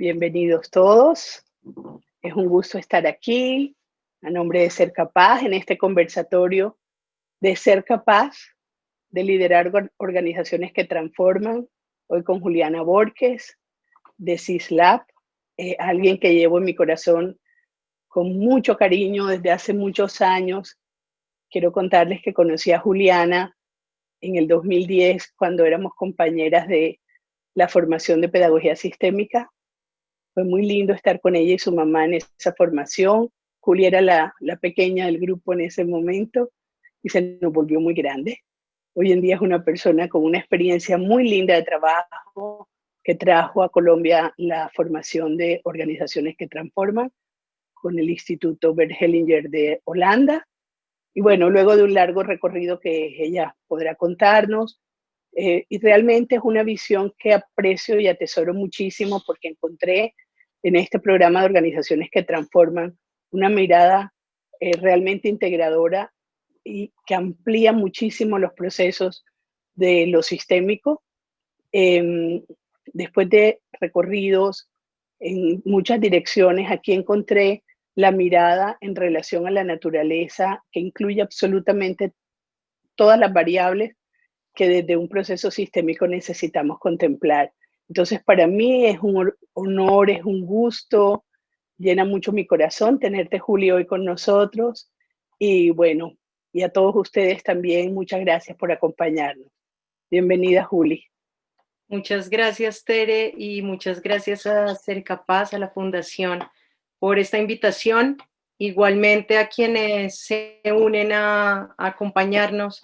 Bienvenidos todos. Es un gusto estar aquí a nombre de Ser Capaz en este conversatorio de Ser Capaz de liderar organizaciones que transforman. Hoy con Juliana Borges de CISLab, alguien que llevo en mi corazón con mucho cariño desde hace muchos años. Quiero contarles que conocí a Juliana en el 2010 cuando éramos compañeras de la formación de pedagogía sistémica. Fue muy lindo estar con ella y su mamá en esa formación. Julia era la pequeña del grupo en ese momento y se nos volvió muy grande. Hoy en día es una persona con una experiencia muy linda de trabajo que trajo a Colombia la formación de organizaciones que transforman con el Instituto Bert Hellinger de Holanda. Y bueno, luego de un largo recorrido que ella podrá contarnos, y realmente es una visión que aprecio y atesoro muchísimo porque encontré en este programa de organizaciones que transforman una mirada realmente integradora y que amplía muchísimo los procesos de lo sistémico. Después de recorridos en muchas direcciones, aquí encontré la mirada en relación a la naturaleza que incluye absolutamente todas las variables que desde un proceso sistémico necesitamos contemplar. Entonces, para mí es un honor, es un gusto, llena mucho mi corazón tenerte, Juli, hoy con nosotros. Y bueno, y a todos ustedes también, muchas gracias por acompañarnos. Bienvenida, Juli. Muchas gracias, Tere, y muchas gracias a Ser Capaz, a la Fundación, por esta invitación. Igualmente a quienes se unen a acompañarnos,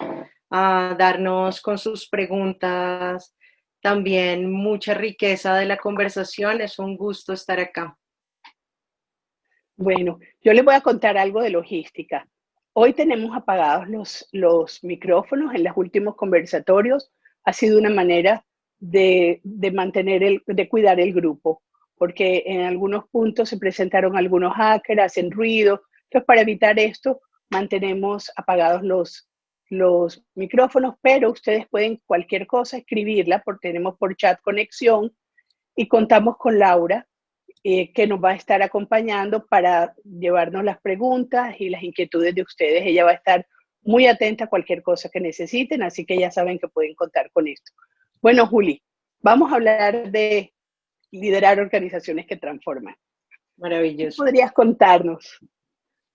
a darnos con sus preguntas, también mucha riqueza de la conversación. Es un gusto estar acá. Bueno, yo les voy a contar algo de logística. Hoy tenemos apagados los micrófonos en los últimos conversatorios. Ha sido una manera de mantener de cuidar el grupo, porque en algunos puntos se presentaron algunos hackers, hacen ruido. Entonces, para evitar esto, mantenemos apagados los micrófonos, pero ustedes pueden cualquier cosa escribirla, porque tenemos por chat conexión y contamos con Laura, que nos va a estar acompañando para llevarnos las preguntas y las inquietudes de ustedes. Ella va a estar muy atenta a cualquier cosa que necesiten, así que ya saben que pueden contar con esto. Bueno, Juli, vamos a hablar de liderar organizaciones que transforman. ¿Qué Maravilloso. podrías contarnos?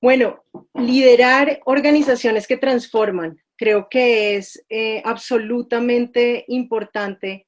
Bueno, liderar organizaciones que transforman, creo que es absolutamente importante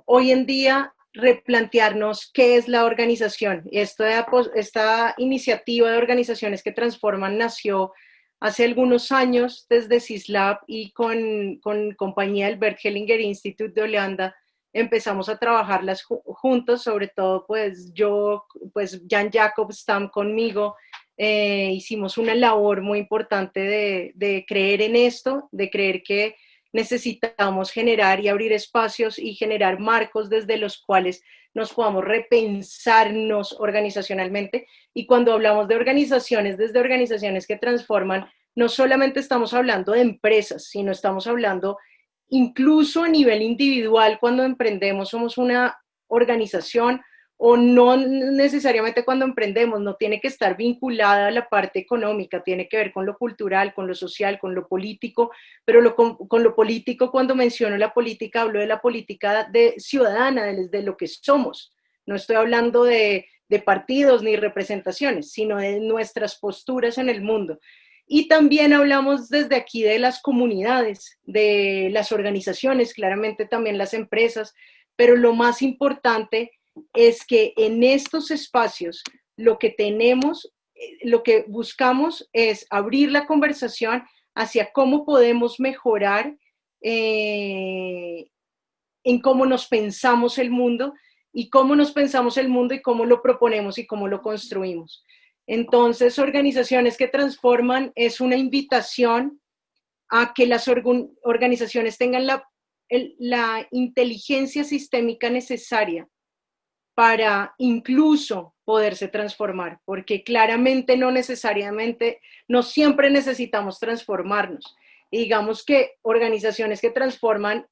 hoy en día replantearnos qué es la organización. Esta iniciativa de organizaciones que transforman nació hace algunos años desde CISLab y con compañía del Bert Hellinger Institute de Holanda empezamos a trabajarlas juntos, sobre todo pues yo, pues Jan Jacob Stam conmigo, hicimos una labor muy importante de creer en esto, de creer que necesitamos generar y abrir espacios y generar marcos desde los cuales nos podamos repensarnos organizacionalmente. Y cuando hablamos de organizaciones, desde organizaciones que transforman, no solamente estamos hablando de empresas, sino estamos hablando incluso a nivel individual. Cuando emprendemos somos una organización, o no necesariamente cuando emprendemos, no tiene que estar vinculada a la parte económica, tiene que ver con lo cultural, con lo social, con lo político, pero con lo político, cuando menciono la política, hablo de la política de ciudadana, de lo que somos. No estoy hablando de partidos ni representaciones, sino de nuestras posturas en el mundo. Y también hablamos desde aquí de las comunidades, de las organizaciones, claramente también las empresas, pero lo más importante es que en estos espacios lo que tenemos, lo que buscamos es abrir la conversación hacia cómo podemos mejorar en cómo nos pensamos el mundo y cómo nos pensamos el mundo y cómo lo proponemos y cómo lo construimos. Entonces, organizaciones que transforman es una invitación a que las organizaciones tengan la inteligencia sistémica necesaria para incluso poderse transformar, porque claramente no necesariamente, no siempre necesitamos transformarnos. Y digamos que organizaciones que transforman,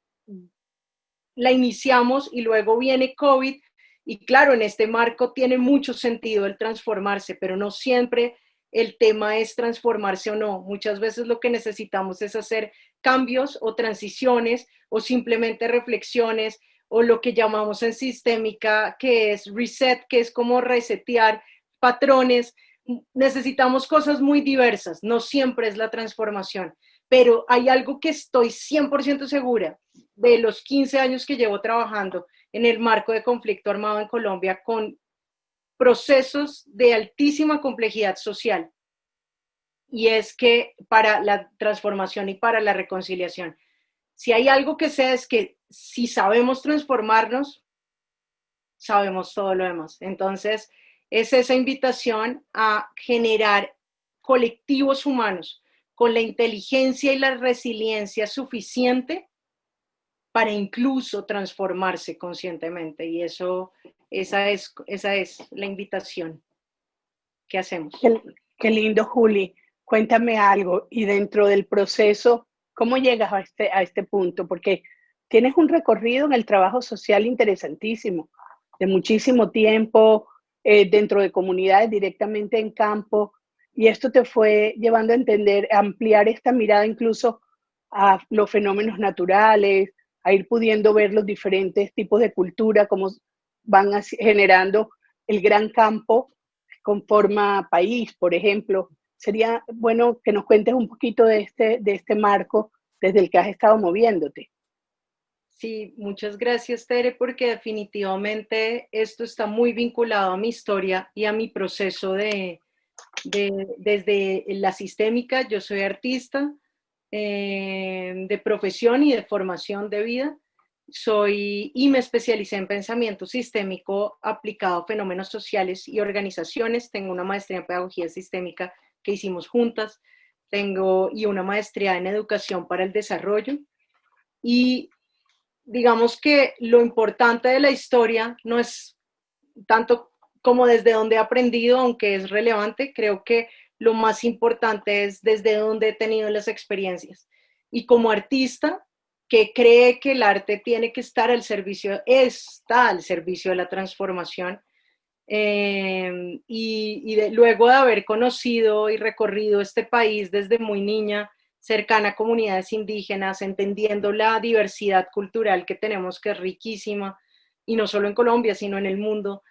la iniciamos y luego viene COVID Y claro, en este marco tiene mucho sentido el transformarse, pero no siempre el tema es transformarse o no. Muchas veces lo que necesitamos es hacer cambios o transiciones o simplemente reflexiones o lo que llamamos en sistémica, que es reset, que es como resetear patrones. Necesitamos cosas muy diversas, no siempre es la transformación, pero hay algo que estoy 100% segura de los 15 años que llevo trabajando en el marco de conflicto armado en Colombia con procesos de altísima complejidad social, y es que para la transformación y para la reconciliación, si hay algo que sé es que si sabemos transformarnos, sabemos todo lo demás. Entonces, es esa invitación a generar colectivos humanos con la inteligencia y la resiliencia suficiente para incluso transformarse conscientemente. Y esa es la invitación que hacemos. Qué lindo, Juli. Cuéntame algo. Y dentro del proceso, ¿cómo llegas a este punto? Porque tienes un recorrido en el trabajo social interesantísimo, de muchísimo tiempo, dentro de comunidades directamente en campo. Y esto te fue llevando a entender, a ampliar esta mirada incluso a los fenómenos naturales, a ir pudiendo ver los diferentes tipos de cultura, cómo van generando el gran campo conforma país, por ejemplo. Sería bueno que nos cuentes un poquito de este marco desde el que has estado moviéndote. Sí, muchas gracias, Tere, porque definitivamente esto está muy vinculado a mi historia y a mi proceso desde la sistémica. Yo soy artista de profesión y de formación de vida. Y me especialicé en pensamiento sistémico aplicado a fenómenos sociales y organizaciones. Tengo una maestría en pedagogía sistémica que hicimos juntas. Y una maestría en educación para el desarrollo. Y digamos que lo importante de la historia no es tanto como desde dónde he aprendido, aunque es relevante. Creo que lo más importante es desde dónde he tenido las experiencias. Y como artista, que cree que el arte tiene que estar está al servicio de la transformación. Luego de haber conocido y recorrido este país desde muy niña, cercana a comunidades indígenas, entendiendo la diversidad cultural que tenemos, que es riquísima, y no solo en Colombia, sino en el mundo,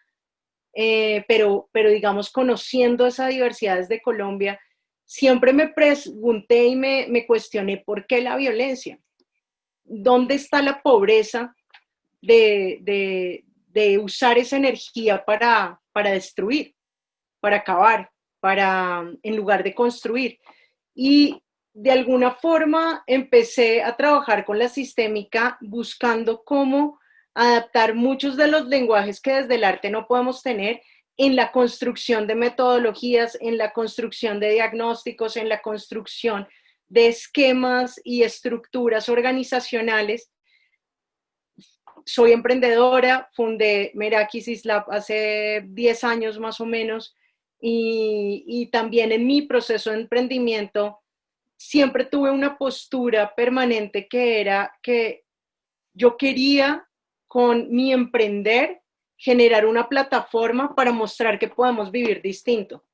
pero digamos, conociendo esa diversidad desde Colombia, siempre me pregunté y me cuestioné por qué la violencia, dónde está la pobreza de usar esa energía para destruir, para acabar, en lugar de construir. Y de alguna forma empecé a trabajar con la sistémica buscando cómo adaptar muchos de los lenguajes que desde el arte no podemos tener en la construcción de metodologías, en la construcción de diagnósticos, en la construcción de esquemas y estructuras organizacionales. Soy emprendedora, fundé Meraki Sislab hace 10 años más o menos, y también en mi proceso de emprendimiento siempre tuve una postura permanente que era que yo quería con mi emprender generar una plataforma para mostrar que podemos vivir distinto.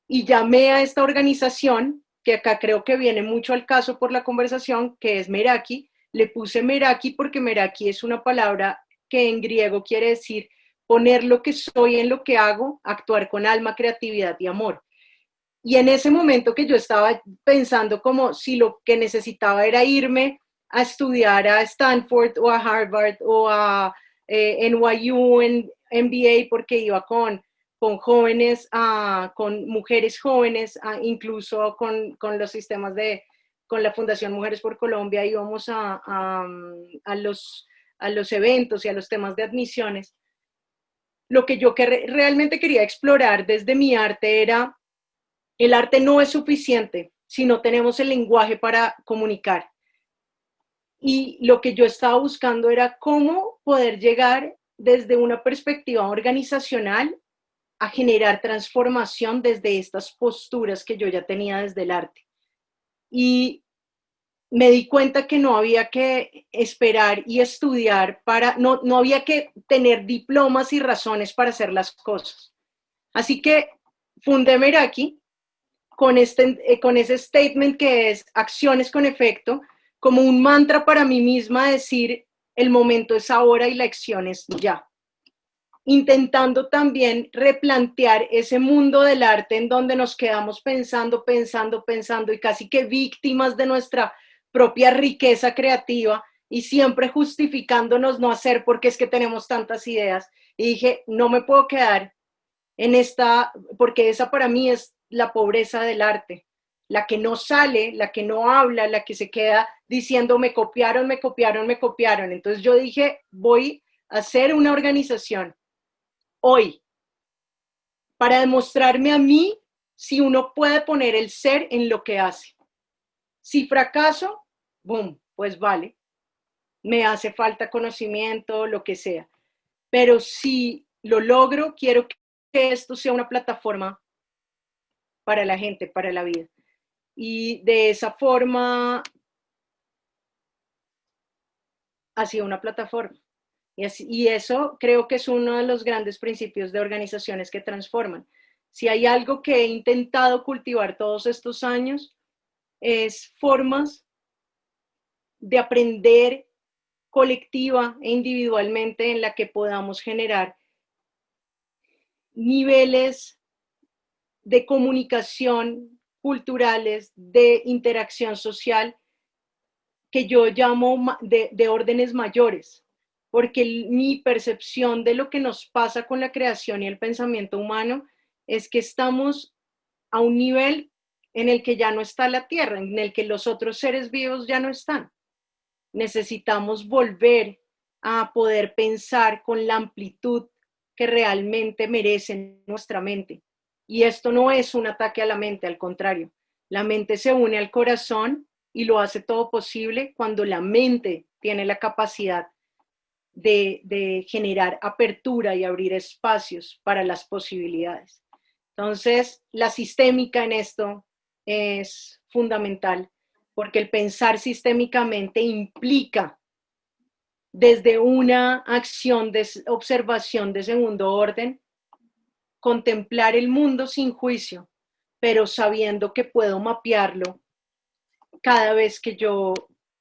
Y llamé a esta organización, que acá creo que viene mucho al caso por la conversación, que es Meraki. Le puse Meraki porque Meraki es una palabra que en griego quiere decir poner lo que soy en lo que hago, actuar con alma, creatividad y amor. Y en ese momento que yo estaba pensando como si lo que necesitaba era irme a estudiar a Stanford o a Harvard o a NYU en MBA, porque iba con jóvenes, con mujeres jóvenes, incluso con los sistemas con la Fundación Mujeres por Colombia, íbamos a los eventos y a los temas de admisiones. Lo que yo realmente quería explorar desde mi arte era, el arte no es suficiente si no tenemos el lenguaje para comunicar. Y lo que yo estaba buscando era cómo poder llegar desde una perspectiva organizacional a generar transformación desde estas posturas que yo ya tenía desde el arte. Y me di cuenta que no había que esperar y estudiar no había que tener diplomas y razones para hacer las cosas. Así que fundé Meraki con ese statement que es acciones con efecto, como un mantra para mí misma decir, el momento es ahora y la acción es ya. Intentando también replantear ese mundo del arte en donde nos quedamos pensando y casi que víctimas de nuestra propia riqueza creativa y siempre justificándonos no hacer porque es que tenemos tantas ideas. Y dije, no me puedo quedar en esta, porque esa para mí es la pobreza del arte, la que no sale, la que no habla, la que se queda diciendo me copiaron, me copiaron, me copiaron. Entonces yo dije, voy a hacer una organización hoy para demostrarme a mí si uno puede poner el ser en lo que hace. Si fracaso, boom, pues vale, me hace falta conocimiento, lo que sea. Pero si lo logro, quiero que esto sea una plataforma para la gente, para la vida. Y de esa forma ha sido una plataforma. Y eso creo que es uno de los grandes principios de organizaciones que transforman. Si hay algo que he intentado cultivar todos estos años, es formas de aprender colectiva e individualmente en la que podamos generar niveles de comunicación culturales, de interacción social, que yo llamo de órdenes mayores, porque mi percepción de lo que nos pasa con la creación y el pensamiento humano es que estamos a un nivel en el que ya no está la Tierra, en el que los otros seres vivos ya no están. Necesitamos volver a poder pensar con la amplitud que realmente merece nuestra mente. Y esto no es un ataque a la mente, al contrario. La mente se une al corazón y lo hace todo posible cuando la mente tiene la capacidad de generar apertura y abrir espacios para las posibilidades. Entonces, la sistémica en esto es fundamental, porque el pensar sistémicamente implica desde una acción de observación de segundo orden, contemplar el mundo sin juicio, pero sabiendo que puedo mapearlo cada vez que yo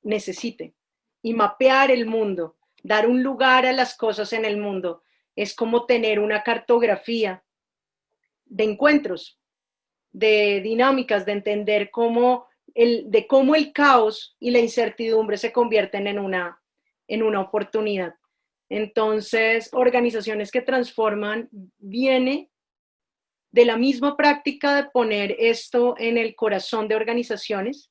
necesite. Y mapear el mundo, dar un lugar a las cosas en el mundo, es como tener una cartografía de encuentros, de dinámicas, de entender cómo el caos y la incertidumbre se convierten en una oportunidad. Entonces, organizaciones que transforman viene de la misma práctica de poner esto en el corazón de organizaciones,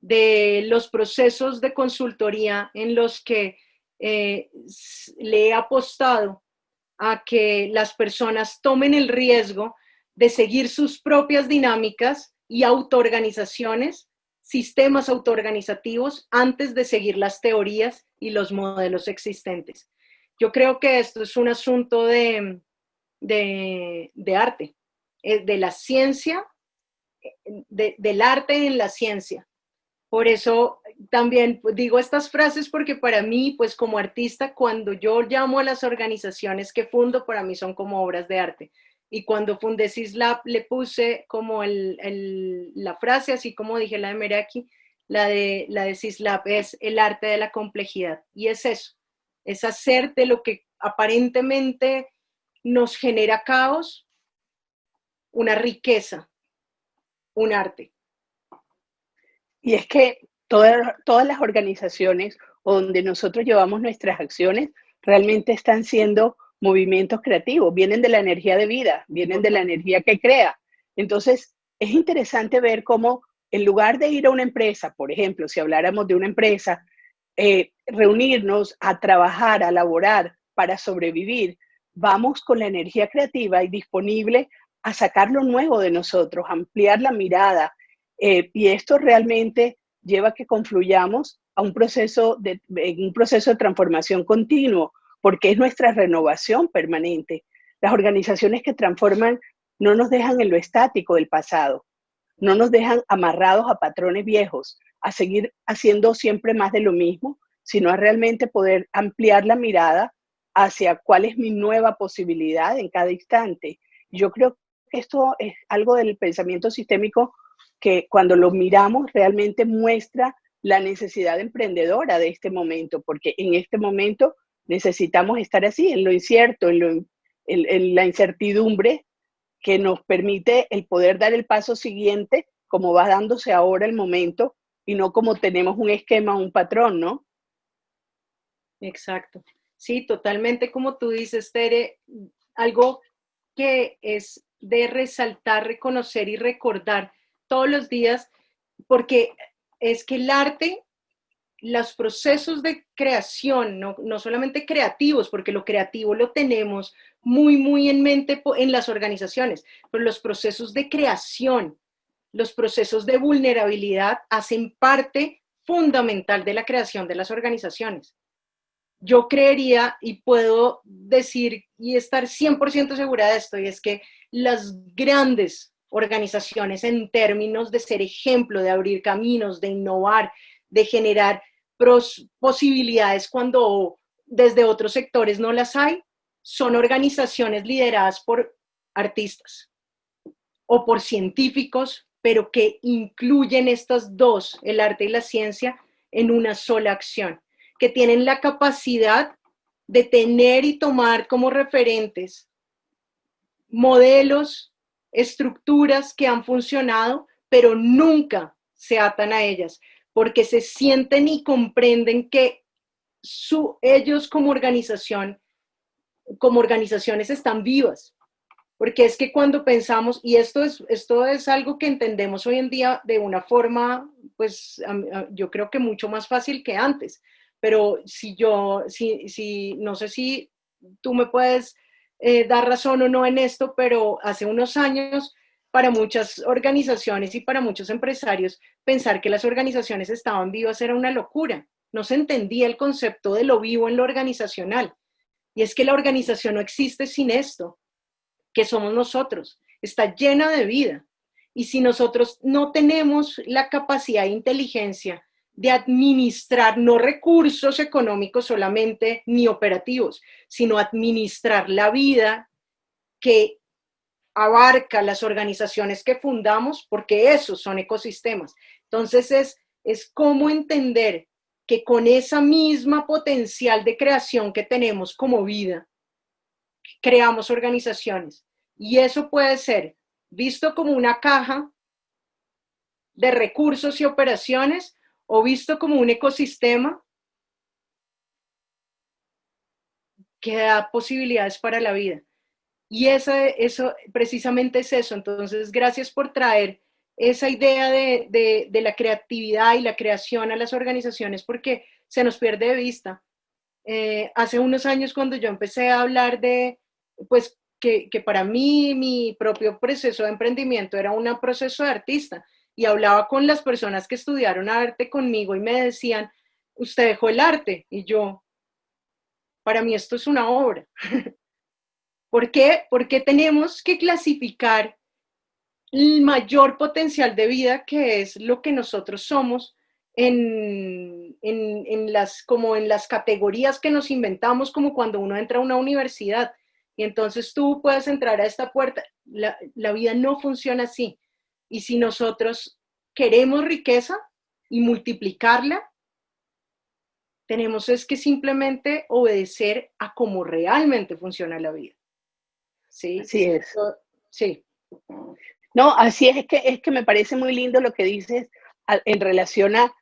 de los procesos de consultoría en los que le he apostado a que las personas tomen el riesgo de seguir sus propias dinámicas y autoorganizaciones, sistemas autoorganizativos, antes de seguir las teorías y los modelos existentes. Yo creo que esto es un asunto de arte, de la ciencia, del arte en la ciencia. Por eso también digo estas frases porque para mí, pues como artista, cuando yo llamo a las organizaciones que fundo, para mí son como obras de arte. Y cuando fundé CISLAB le puse como la frase, así como dije la de Meraki, la de CISLAB es el arte de la complejidad. Y es eso, es hacer de lo que aparentemente nos genera caos una riqueza, un arte. Y es que todas las organizaciones donde nosotros llevamos nuestras acciones realmente están siendo movimientos creativos, vienen de la energía de vida, vienen de la energía que crea. Entonces, es interesante ver cómo en lugar de ir a una empresa, por ejemplo, si habláramos de una empresa, reunirnos a trabajar, a laborar para sobrevivir, vamos con la energía creativa y disponible a sacar lo nuevo de nosotros, ampliar la mirada, y esto realmente lleva a que confluyamos a un proceso de transformación continuo, porque es nuestra renovación permanente. Las organizaciones que transforman no nos dejan en lo estático del pasado, no nos dejan amarrados a patrones viejos, a seguir haciendo siempre más de lo mismo, sino a realmente poder ampliar la mirada hacia cuál es mi nueva posibilidad en cada instante. Yo creo que esto es algo del pensamiento sistémico que cuando lo miramos realmente muestra la necesidad emprendedora de este momento, porque en este momento necesitamos estar así, en lo incierto, en la incertidumbre que nos permite el poder dar el paso siguiente, como va dándose ahora el momento, y no como tenemos un esquema, un patrón, ¿no? Exacto. Sí, totalmente como tú dices, Tere, algo que es de resaltar, reconocer y recordar todos los días, porque es que el arte, los procesos de creación, no solamente creativos, porque lo creativo lo tenemos muy en mente en las organizaciones, pero los procesos de creación, los procesos de vulnerabilidad hacen parte fundamental de la creación de las organizaciones. Yo creería y puedo decir y estar 100% segura de esto, y es que las grandes organizaciones en términos de ser ejemplo, de abrir caminos, de innovar, de generar posibilidades cuando desde otros sectores no las hay, son organizaciones lideradas por artistas o por científicos, pero que incluyen estas dos, el arte y la ciencia, en una sola acción, que tienen la capacidad de tener y tomar como referentes modelos, estructuras que han funcionado, pero nunca se atan a ellas, porque se sienten y comprenden que ellos como organización, como organizaciones están vivas. Porque es que cuando pensamos, y esto es algo que entendemos hoy en día de una forma, pues yo creo que mucho más fácil que antes, pero no sé si tú me puedes dar razón o no en esto, pero hace unos años para muchas organizaciones y para muchos empresarios, pensar que las organizaciones estaban vivas era una locura. No se entendía el concepto de lo vivo en lo organizacional. Y es que la organización no existe sin esto, que somos nosotros, está llena de vida. Y si nosotros no tenemos la capacidad e inteligencia de administrar no recursos económicos solamente ni operativos, sino administrar la vida que abarca las organizaciones que fundamos, porque esos son ecosistemas. Entonces es cómo entender que con esa misma potencial de creación que tenemos como vida, creamos organizaciones. Y eso puede ser visto como una caja de recursos y operaciones o visto como un ecosistema que da posibilidades para la vida. Y eso precisamente es eso. Entonces, gracias por traer esa idea de la creatividad y la creación a las organizaciones, porque se nos pierde de vista. Hace unos años cuando yo empecé a hablar de, pues, que para mí mi propio proceso de emprendimiento era un proceso de artista, y hablaba con las personas que estudiaron arte conmigo y me decían, usted dejó el arte, y yo, para mí esto es una obra. ¿Por qué? Porque tenemos que clasificar el mayor potencial de vida, que es lo que nosotros somos, como en las categorías que nos inventamos, como cuando uno entra a una universidad. Y entonces tú puedes entrar a esta puerta. La vida no funciona así. Y si nosotros queremos riqueza y multiplicarla, tenemos es que simplemente obedecer a cómo realmente funciona la vida. ¿Sí? Así es. Sí. No, así es que me parece muy lindo lo que dices en relación a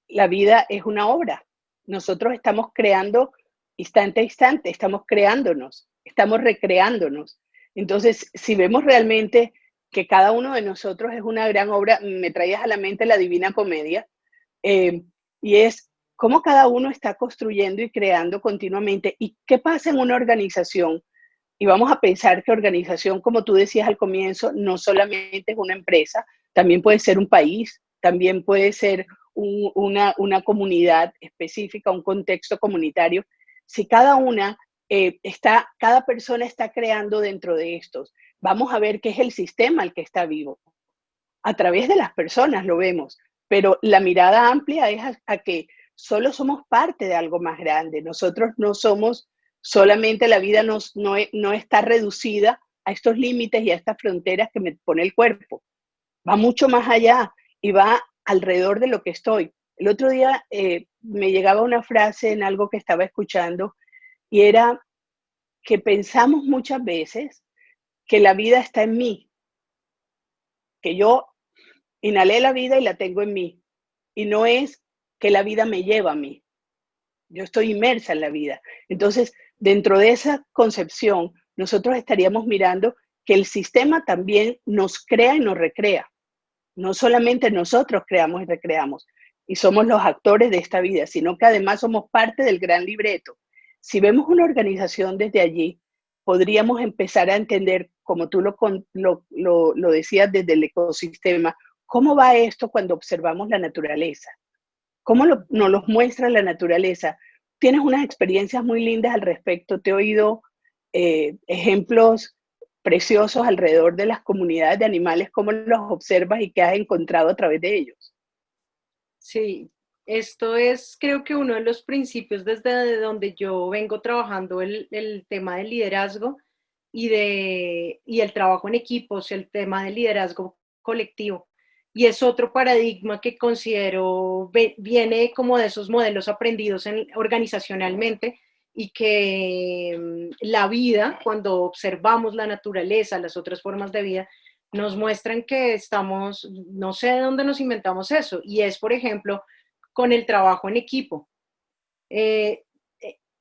la vida es una obra. Nosotros estamos creando instante a instante, estamos creándonos, estamos recreándonos. Entonces, si vemos realmente que cada uno de nosotros es una gran obra, me traías a la mente la Divina Comedia, y es cómo cada uno está construyendo y creando continuamente. ¿Y qué pasa en una organización? Y vamos a pensar que organización, como tú decías al comienzo, no solamente es una empresa, también puede ser un país, también puede ser una comunidad específica, un contexto comunitario. Si cada persona está creando dentro de estos, vamos a ver qué es el sistema el que está vivo. A través de las personas lo vemos, pero la mirada amplia es a que solo somos parte de algo más grande. Nosotros no somos solamente, la vida no está reducida a estos límites y a estas fronteras que me pone el cuerpo. Va mucho más allá y va alrededor de lo que estoy. El otro día me llegaba una frase en algo que estaba escuchando y era que pensamos muchas veces que la vida está en mí, que yo inhalé la vida y la tengo en mí. Y no es que la vida me lleva a mí. Yo estoy inmersa en la vida. Entonces, dentro de esa concepción, nosotros estaríamos mirando que el sistema también nos crea y nos recrea. No solamente nosotros creamos y recreamos y somos los actores de esta vida, sino que además somos parte del gran libreto. Si vemos una organización desde allí, podríamos empezar a entender, como tú lo decías desde el ecosistema, cómo va esto cuando observamos la naturaleza, cómo nos los muestra la naturaleza. Tienes unas experiencias muy lindas al respecto, te he oído ejemplos preciosos alrededor de las comunidades de animales, cómo los observas y qué has encontrado a través de ellos. Sí, esto es creo que uno de los principios desde donde yo vengo trabajando el tema del liderazgo y el trabajo en equipos, el tema del liderazgo colectivo. Y es otro paradigma que considero viene como de esos modelos aprendidos organizacionalmente y que la vida, cuando observamos la naturaleza, las otras formas de vida, nos muestran que estamos, no sé de dónde nos inventamos eso, y es, por ejemplo, con el trabajo en equipo. Eh,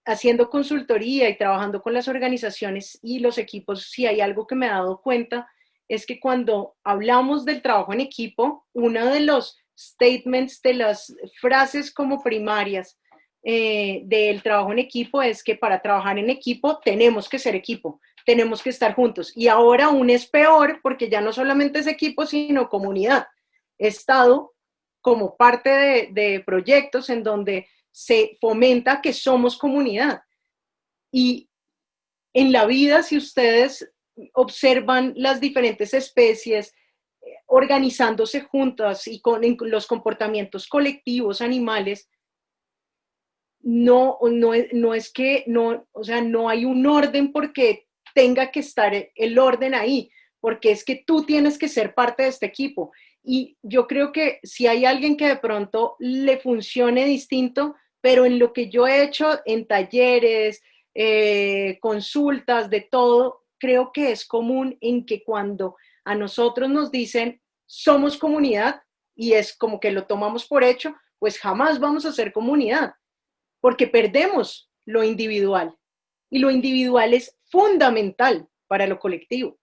Haciendo consultoría y trabajando con las organizaciones y los equipos, si hay algo que me he dado cuenta, es que cuando hablamos del trabajo en equipo, uno de los statements, de las frases como primarias del trabajo en equipo es que para trabajar en equipo tenemos que ser equipo, tenemos que estar juntos. Y ahora aún es peor porque ya no solamente es equipo, sino comunidad. He estado como parte de proyectos en donde se fomenta que somos comunidad. Y en la vida, si ustedes observan las diferentes especies organizándose juntas y con los comportamientos colectivos animales, no es que, no, o sea, no hay un orden porque tenga que estar el orden ahí, porque es que tú tienes que ser parte de este equipo. Y yo creo que si hay alguien que de pronto le funcione distinto, pero en lo que yo he hecho en talleres, consultas, de todo, creo que es común en que cuando a nosotros nos dicen somos comunidad y es como que lo tomamos por hecho, pues jamás vamos a ser comunidad porque perdemos lo individual y lo individual es fundamental para lo colectivo.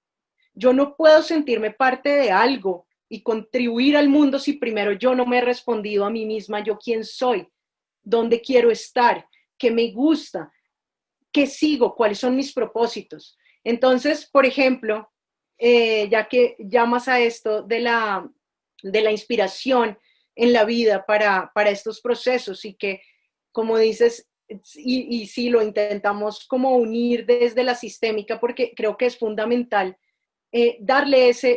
Yo no puedo sentirme parte de algo y contribuir al mundo si primero yo no me he respondido a mí misma, yo quién soy, dónde quiero estar, qué me gusta, qué sigo, cuáles son mis propósitos. Entonces, por ejemplo, ya que llamas a esto de la inspiración en la vida para estos procesos y que, como dices, y si lo intentamos como unir desde la sistémica, porque creo que es fundamental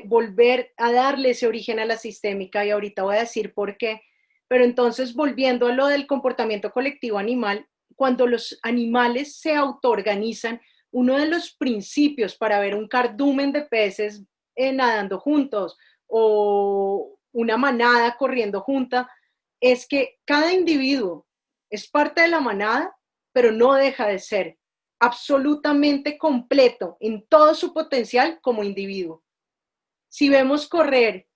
volver a darle ese origen a la sistémica, y ahorita voy a decir por qué, pero entonces volviendo a lo del comportamiento colectivo animal, cuando los animales se autoorganizan, uno de los principios para ver un cardumen de peces nadando juntos o una manada corriendo junta es que cada individuo es parte de la manada, pero no deja de ser absolutamente completo en todo su potencial como individuo. Si vemos correr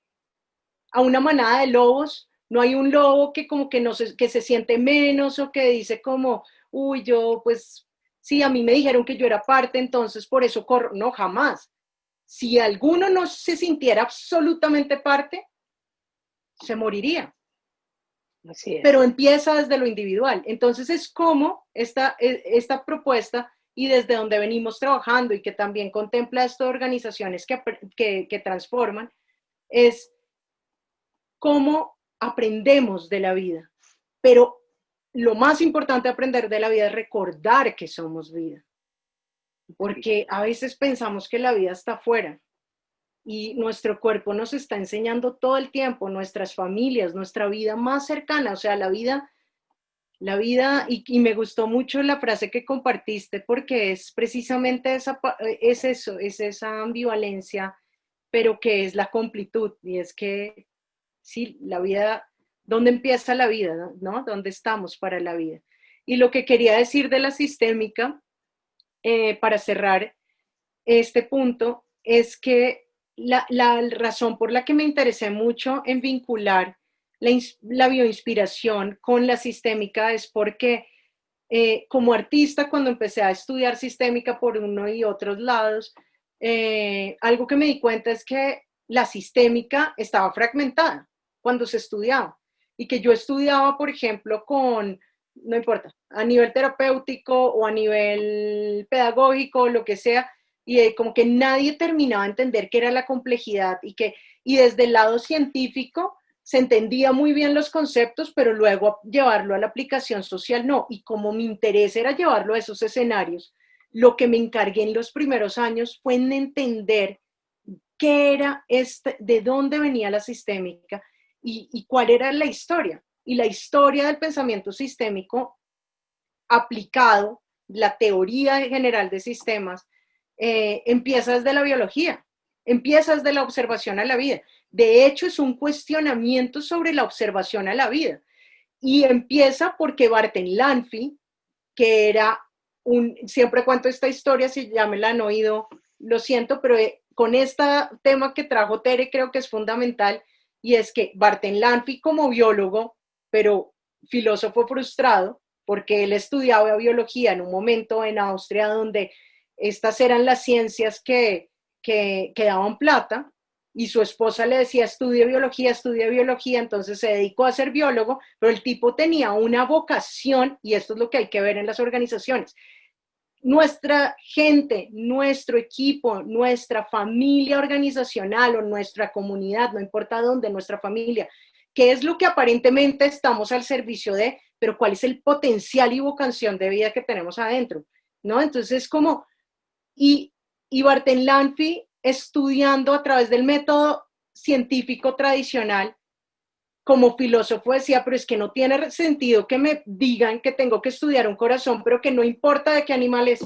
a una manada de lobos, no hay un lobo que como que, no se, que se siente menos o que dice como, uy, yo pues sí, a mí me dijeron que yo era parte, entonces por eso corro. No, jamás. Si alguno no se sintiera absolutamente parte, se moriría. Así es. Pero empieza desde lo individual. Entonces es como esta propuesta y desde donde venimos trabajando y que también contempla estas organizaciones que transforman, es cómo aprendemos de la vida. Pero lo más importante de aprender de la vida es recordar que somos vida. Porque a veces pensamos que la vida está afuera y nuestro cuerpo nos está enseñando todo el tiempo, nuestras familias, nuestra vida más cercana, o sea, y me gustó mucho la frase que compartiste porque es precisamente es eso, es esa ambivalencia, pero que es la completud, y es que sí, la vida, ¿dónde empieza la vida? ¿No? ¿Dónde estamos para la vida? Y lo que quería decir de la sistémica, para cerrar este punto, es que la razón por la que me interesé mucho en vincular la bioinspiración con la sistémica es porque como artista, cuando empecé a estudiar sistémica por uno y otros lados, algo que me di cuenta es que la sistémica estaba fragmentada cuando se estudiaba y que yo estudiaba, por ejemplo, no importa, a nivel terapéutico o a nivel pedagógico, lo que sea, y como que nadie terminaba de entender qué era la complejidad y desde el lado científico se entendía muy bien los conceptos, pero luego llevarlo a la aplicación social no. Y como mi interés era llevarlo a esos escenarios, lo que me encargué en los primeros años fue en entender qué era de dónde venía la sistémica y cuál era la historia. Y la historia del pensamiento sistémico aplicado, la teoría general de sistemas, empieza desde la biología, empieza desde la observación a la vida. De hecho, es un cuestionamiento sobre la observación a la vida. Y empieza porque Barton Lanfy, que era siempre cuento esta historia, si ya me la han oído, lo siento, pero con este tema que trajo Tere creo que es fundamental, y es que Barton Lanfy como biólogo, pero filósofo frustrado, porque él estudiaba biología en un momento en Austria donde estas eran las ciencias que daban plata, y su esposa le decía, estudia biología, entonces se dedicó a ser biólogo, pero el tipo tenía una vocación, y esto es lo que hay que ver en las organizaciones. Nuestra gente, nuestro equipo, nuestra familia organizacional o nuestra comunidad, no importa dónde, nuestra familia, qué es lo que aparentemente estamos al servicio de, pero cuál es el potencial y vocación de vida que tenemos adentro, ¿no? Entonces, y Barton Lanfy estudiando a través del método científico tradicional, como filósofo decía, pero es que no tiene sentido que me digan que tengo que estudiar un corazón, pero que no importa de qué animal es.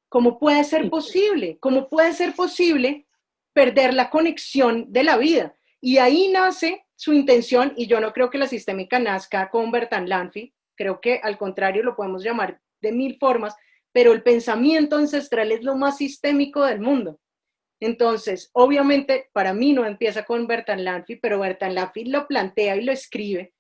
¿Cómo puede ser posible? ¿Cómo puede ser posible perder la conexión de la vida? Y ahí nace su intención, y yo no creo que la sistémica nazca con Barton Lanfy, creo que al contrario lo podemos llamar de mil formas, pero el pensamiento ancestral es lo más sistémico del mundo. Entonces, obviamente, para mí no empieza con Barton Lanfy, pero Barton Lanfy lo plantea y lo escribe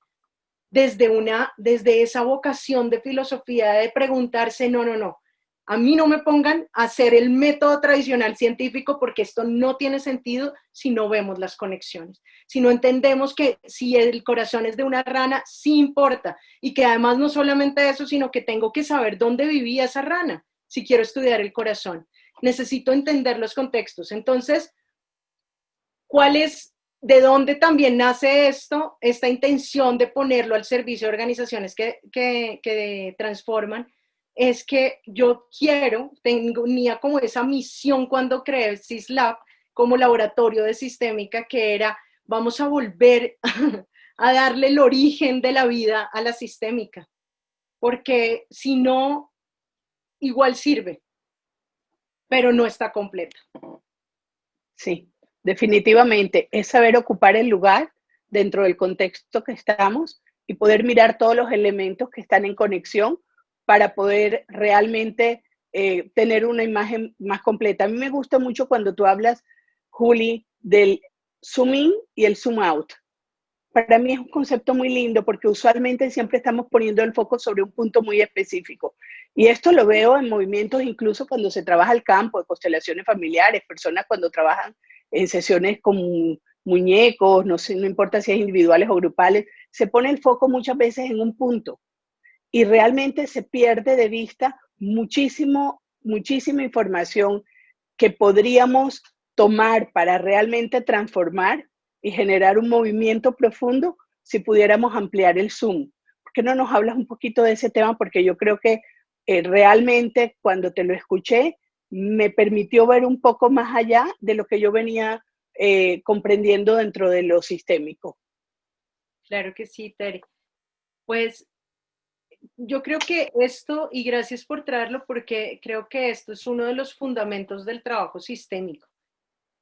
desde esa vocación de filosofía de preguntarse, no, a mí no me pongan a hacer el método tradicional científico porque esto no tiene sentido si no vemos las conexiones, si no entendemos que si el corazón es de una rana, sí importa, y que además no solamente eso, sino que tengo que saber dónde vivía esa rana si quiero estudiar el corazón. Necesito entender los contextos. Entonces, ¿de dónde también nace esta intención de ponerlo al servicio de organizaciones que transforman? Es que yo tenía como esa misión cuando creé SysLab como laboratorio de sistémica, que era, vamos a volver a darle el origen de la vida a la sistémica, porque si no, igual sirve, pero no está completa. Sí, definitivamente es saber ocupar el lugar dentro del contexto que estamos y poder mirar todos los elementos que están en conexión para poder realmente tener una imagen más completa. A mí me gusta mucho cuando tú hablas, Juli, del zoom in y el zoom out. Para mí es un concepto muy lindo porque usualmente siempre estamos poniendo el foco sobre un punto muy específico. Y esto lo veo en movimientos incluso cuando se trabaja el campo, de constelaciones familiares, personas cuando trabajan en sesiones con muñecos, no sé, no importa si es individuales o grupales, se pone el foco muchas veces en un punto y realmente se pierde de vista muchísima información que podríamos tomar para realmente transformar y generar un movimiento profundo si pudiéramos ampliar el Zoom. ¿Por qué no nos hablas un poquito de ese tema? Porque yo creo que realmente cuando te lo escuché me permitió ver un poco más allá de lo que yo venía comprendiendo dentro de lo sistémico. Claro que sí, Tere. Pues yo creo que esto, y gracias por traerlo, porque creo que esto es uno de los fundamentos del trabajo sistémico,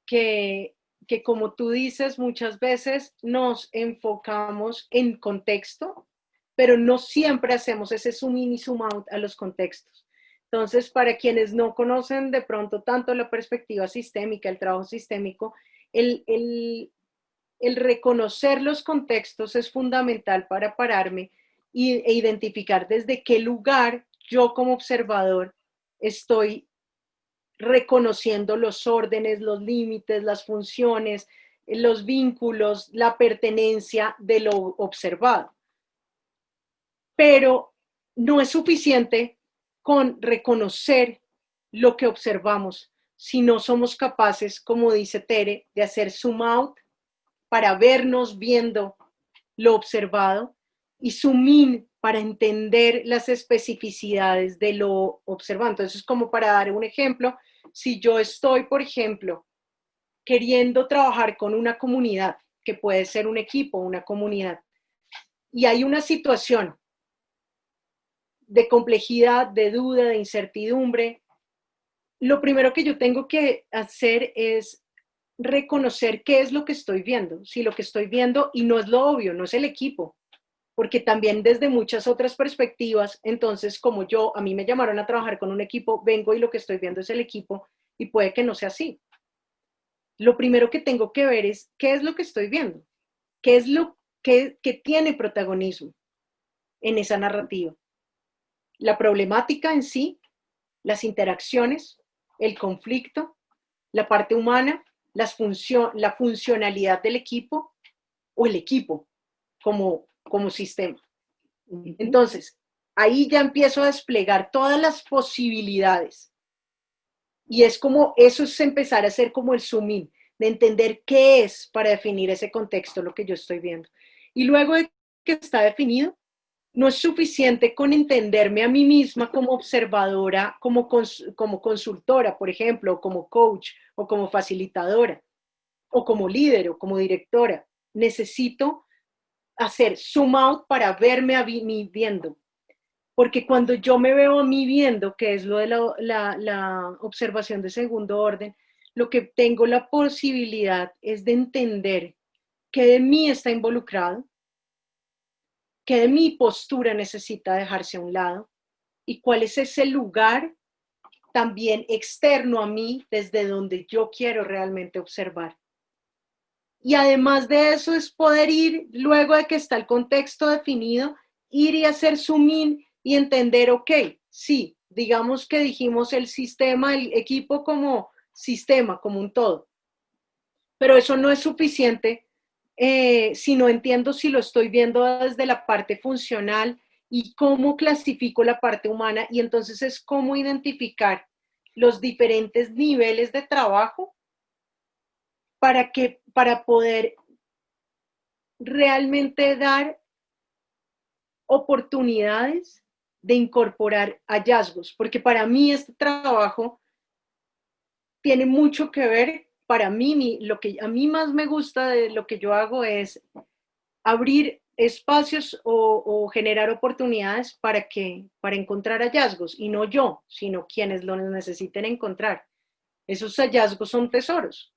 que, que como tú dices, muchas veces nos enfocamos en contexto, pero no siempre hacemos ese zoom in y zoom out a los contextos. Entonces, para quienes no conocen de pronto tanto la perspectiva sistémica, el trabajo sistémico, el reconocer los contextos es fundamental para pararme e identificar desde qué lugar yo como observador estoy reconociendo los órdenes, los límites, las funciones, los vínculos, la pertenencia de lo observado. Pero no es suficiente con reconocer lo que observamos si no somos capaces, como dice Tere, de hacer zoom out para vernos viendo lo observado y zoom in para entender las especificidades de lo observado. Entonces, como para dar un ejemplo, si yo estoy, por ejemplo, queriendo trabajar con una comunidad, que puede ser un equipo, una comunidad, y hay una situación de complejidad, de duda, de incertidumbre, lo primero que yo tengo que hacer es reconocer qué es lo que estoy viendo. Si lo que estoy viendo, y no es lo obvio, no es el equipo, porque también desde muchas otras perspectivas, entonces como a mí me llamaron a trabajar con un equipo, vengo y lo que estoy viendo es el equipo y puede que no sea así. Lo primero que tengo que ver es qué es lo que estoy viendo, qué es lo que tiene protagonismo en esa narrativa. La problemática en sí, las interacciones, el conflicto, la parte humana, la funcionalidad del equipo o el equipo como sistema. Entonces, ahí ya empiezo a desplegar todas las posibilidades. Y es como, eso es empezar a hacer como el zoom in, de entender qué es para definir ese contexto, lo que yo estoy viendo. Y luego de que está definido, no es suficiente con entenderme a mí misma como observadora, como consultora, por ejemplo, o como coach, o como facilitadora, o como líder, o como directora. Necesito hacer zoom out para verme a mí viendo. Porque cuando yo me veo a mí viendo, que es lo de la observación de segundo orden, lo que tengo la posibilidad es de entender qué de mí está involucrado, qué de mi postura necesita dejarse a un lado y cuál es ese lugar también externo a mí desde donde yo quiero realmente observar. Y además de eso es poder ir, luego de que está el contexto definido, ir y hacer zoom in y entender, ok, sí, digamos que dijimos el sistema, el equipo como sistema, como un todo. Pero eso no es suficiente si no entiendo si lo estoy viendo desde la parte funcional y cómo clasifico la parte humana. Y entonces es cómo identificar los diferentes niveles de trabajo para poder realmente dar oportunidades de incorporar hallazgos, porque para mí este trabajo tiene mucho que ver, para mí, lo que a mí más me gusta de lo que yo hago es abrir espacios o generar oportunidades para encontrar hallazgos, y no yo, sino quienes lo necesiten encontrar. Esos hallazgos son tesoros,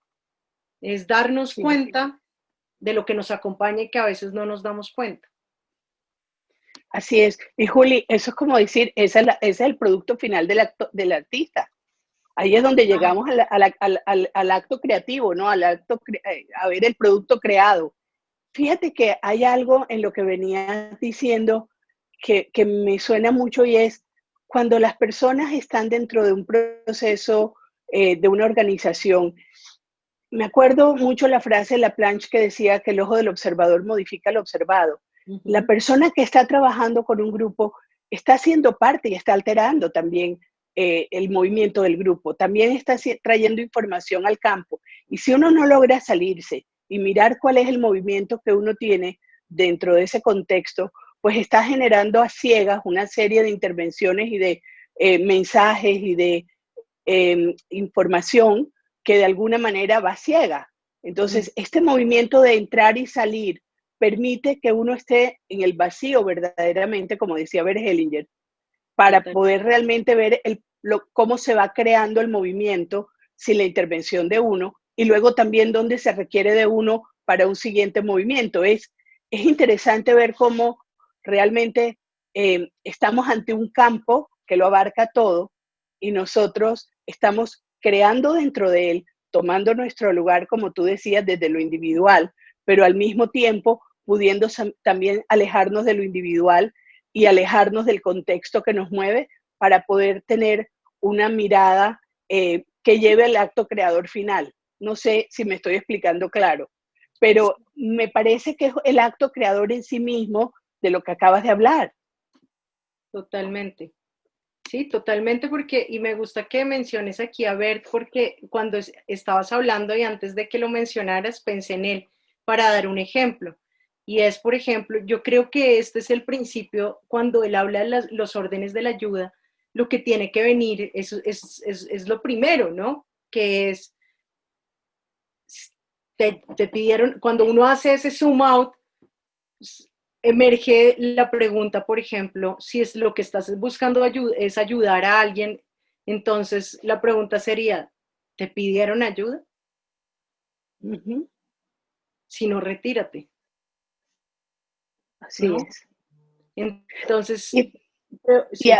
es darnos cuenta de lo que nos acompaña y que a veces no nos damos cuenta. Así es. Y Juli, eso es como decir, ese es el producto final del artista. Ahí es donde llegamos al acto creativo, ¿no? A ver el producto creado. Fíjate que hay algo en lo que venías diciendo que me suena mucho y es cuando las personas están dentro de un proceso de una organización. Me acuerdo mucho la frase de Laplanche que decía que el ojo del observador modifica lo observado. La persona que está trabajando con un grupo está siendo parte y está alterando también el movimiento del grupo, también está trayendo información al campo. Y si uno no logra salirse y mirar cuál es el movimiento que uno tiene dentro de ese contexto, pues está generando a ciegas una serie de intervenciones y de mensajes y de información que de alguna manera va ciega. Entonces, este movimiento de entrar y salir permite que uno esté en el vacío verdaderamente, como decía Bert Hellinger, para poder realmente ver cómo se va creando el movimiento sin la intervención de uno, y luego también dónde se requiere de uno para un siguiente movimiento. Es interesante ver cómo realmente estamos ante un campo que lo abarca todo y nosotros estamos creando dentro de él, tomando nuestro lugar, como tú decías, desde lo individual, pero al mismo tiempo pudiendo también alejarnos de lo individual y alejarnos del contexto que nos mueve para poder tener una mirada que lleve al acto creador final. No sé si me estoy explicando claro, pero me parece que es el acto creador en sí mismo de lo que acabas de hablar. Totalmente. Sí, totalmente, porque, y me gusta que menciones aquí a Bert, porque cuando estabas hablando y antes de que lo mencionaras, pensé en él para dar un ejemplo. Y es, por ejemplo, yo creo que este es el principio, cuando él habla de los órdenes de la ayuda, lo que tiene que venir es lo primero, ¿no? Que es, te pidieron, cuando uno hace ese zoom out, emerge la pregunta, por ejemplo, si es lo que estás buscando es ayudar a alguien, entonces la pregunta sería, ¿te pidieron ayuda? Si no, retírate. Así ¿No? es. Entonces, Y, sí.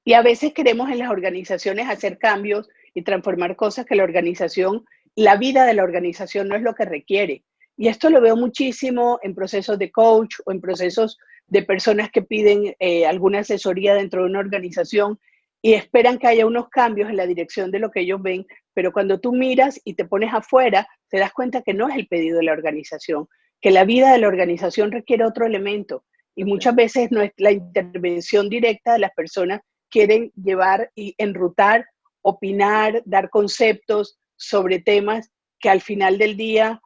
y a veces queremos en las organizaciones hacer cambios y transformar cosas que la organización, la vida de la organización no es lo que requiere. Y esto lo veo muchísimo en procesos de coach o en procesos de personas que piden alguna asesoría dentro de una organización y esperan que haya unos cambios en la dirección de lo que ellos ven, pero cuando tú miras y te pones afuera, te das cuenta que no es el pedido de la organización, que la vida de la organización requiere otro elemento. Y muchas veces no es la intervención directa de las personas quieren llevar y enrutar, opinar, dar conceptos sobre temas que al final del día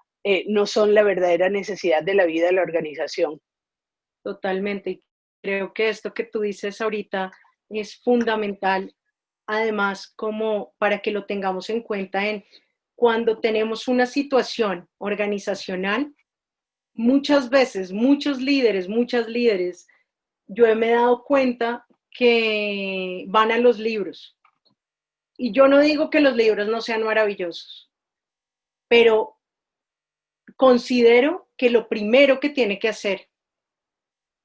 no son la verdadera necesidad de la vida de la organización. Totalmente. Y creo que esto que tú dices ahorita es fundamental, además, como para que lo tengamos en cuenta en cuando tenemos una situación organizacional, muchas veces, muchas líderes, yo me he dado cuenta que van a los libros. Y yo no digo que los libros no sean maravillosos, pero considero que lo primero que tiene que hacer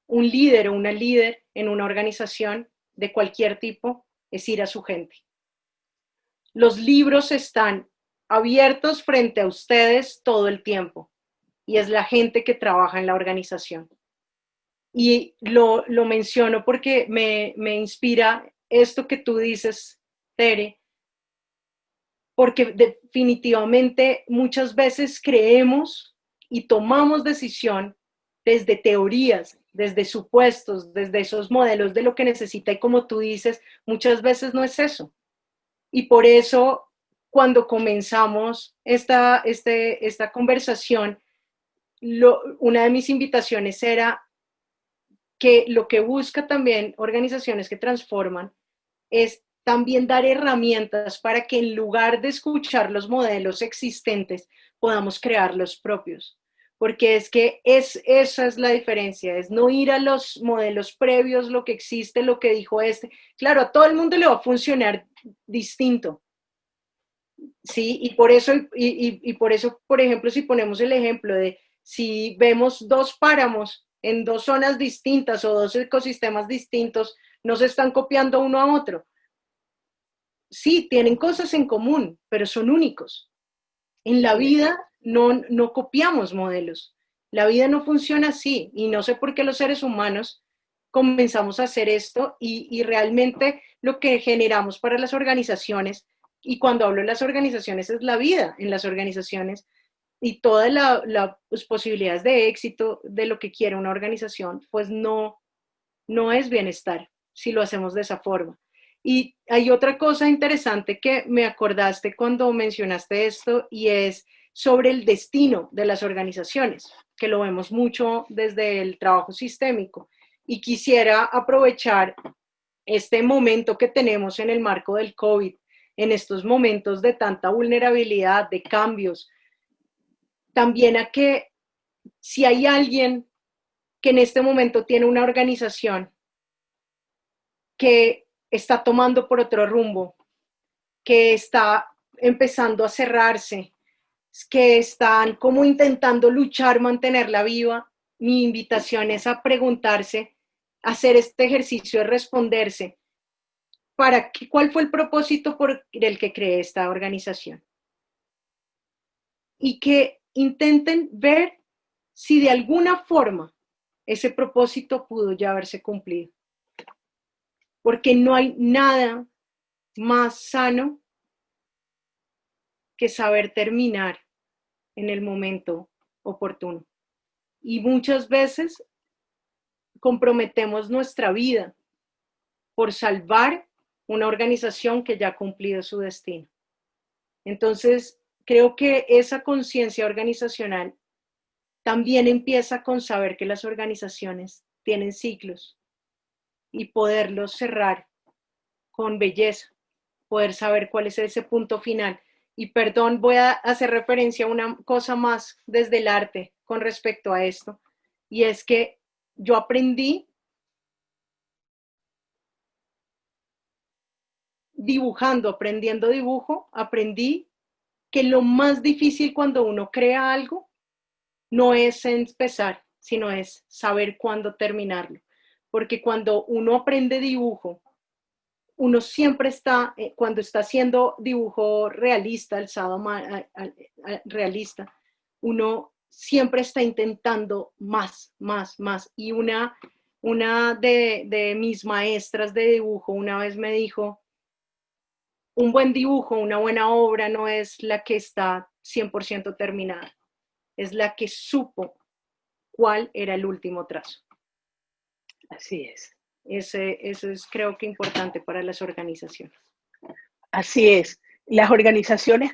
un líder o una líder en una organización de cualquier tipo es ir a su gente. Los libros están abiertos frente a ustedes todo el tiempo y es la gente que trabaja en la organización. Y lo menciono porque me inspira esto que tú dices, Tere, porque definitivamente muchas veces creemos y tomamos decisión desde teorías, desde supuestos, desde esos modelos de lo que necesita y como tú dices, muchas veces no es eso. Y por eso cuando comenzamos esta conversación, una de mis invitaciones era que lo que busca también organizaciones que transforman es también dar herramientas para que en lugar de escuchar los modelos existentes, podamos crear los propios. Porque es que esa es la diferencia, es no ir a los modelos previos, lo que existe, lo que dijo este. Claro, a todo el mundo le va a funcionar distinto. Sí, y por eso, por ejemplo, si ponemos el ejemplo de si vemos dos páramos en dos zonas distintas o dos ecosistemas distintos, no se están copiando uno a otro. Sí, tienen cosas en común, pero son únicos. En la vida no copiamos modelos. La vida no funciona así y no sé por qué los seres humanos comenzamos a hacer esto y realmente lo que generamos para las organizaciones, y cuando hablo de las organizaciones es la vida en las organizaciones y todas las posibilidades de éxito de lo que quiere una organización, pues no es bienestar si lo hacemos de esa forma. Y hay otra cosa interesante que me acordaste cuando mencionaste esto y es sobre el destino de las organizaciones, que lo vemos mucho desde el trabajo sistémico. Y quisiera aprovechar este momento que tenemos en el marco del COVID, en estos momentos de tanta vulnerabilidad, de cambios, también a que si hay alguien que en este momento tiene una organización que está tomando por otro rumbo, que está empezando a cerrarse, que están como intentando luchar, mantenerla viva, mi invitación es a preguntarse, hacer este ejercicio de responderse, ¿cuál fue el propósito por el que creé esta organización? Y que intenten ver si de alguna forma ese propósito pudo ya haberse cumplido. Porque no hay nada más sano que saber terminar en el momento oportuno. Y muchas veces comprometemos nuestra vida por salvar una organización que ya ha cumplido su destino. Entonces, creo que esa conciencia organizacional también empieza con saber que las organizaciones tienen ciclos y poderlos cerrar con belleza, poder saber cuál es ese punto final. Y perdón, voy a hacer referencia a una cosa más desde el arte con respecto a esto, y es que yo aprendí dibujando, aprendiendo dibujo, aprendí que lo más difícil cuando uno crea algo no es empezar, sino es saber cuándo terminarlo. Porque cuando uno aprende dibujo, uno siempre está, cuando está haciendo dibujo realista, alzado realista, uno siempre está intentando más, más, más. Y una de mis maestras de dibujo una vez me dijo, un buen dibujo, una buena obra no es la que está 100% terminada, es la que supo cuál era el último trazo. Así es. Eso es creo que importante para las organizaciones. Así es. Las organizaciones,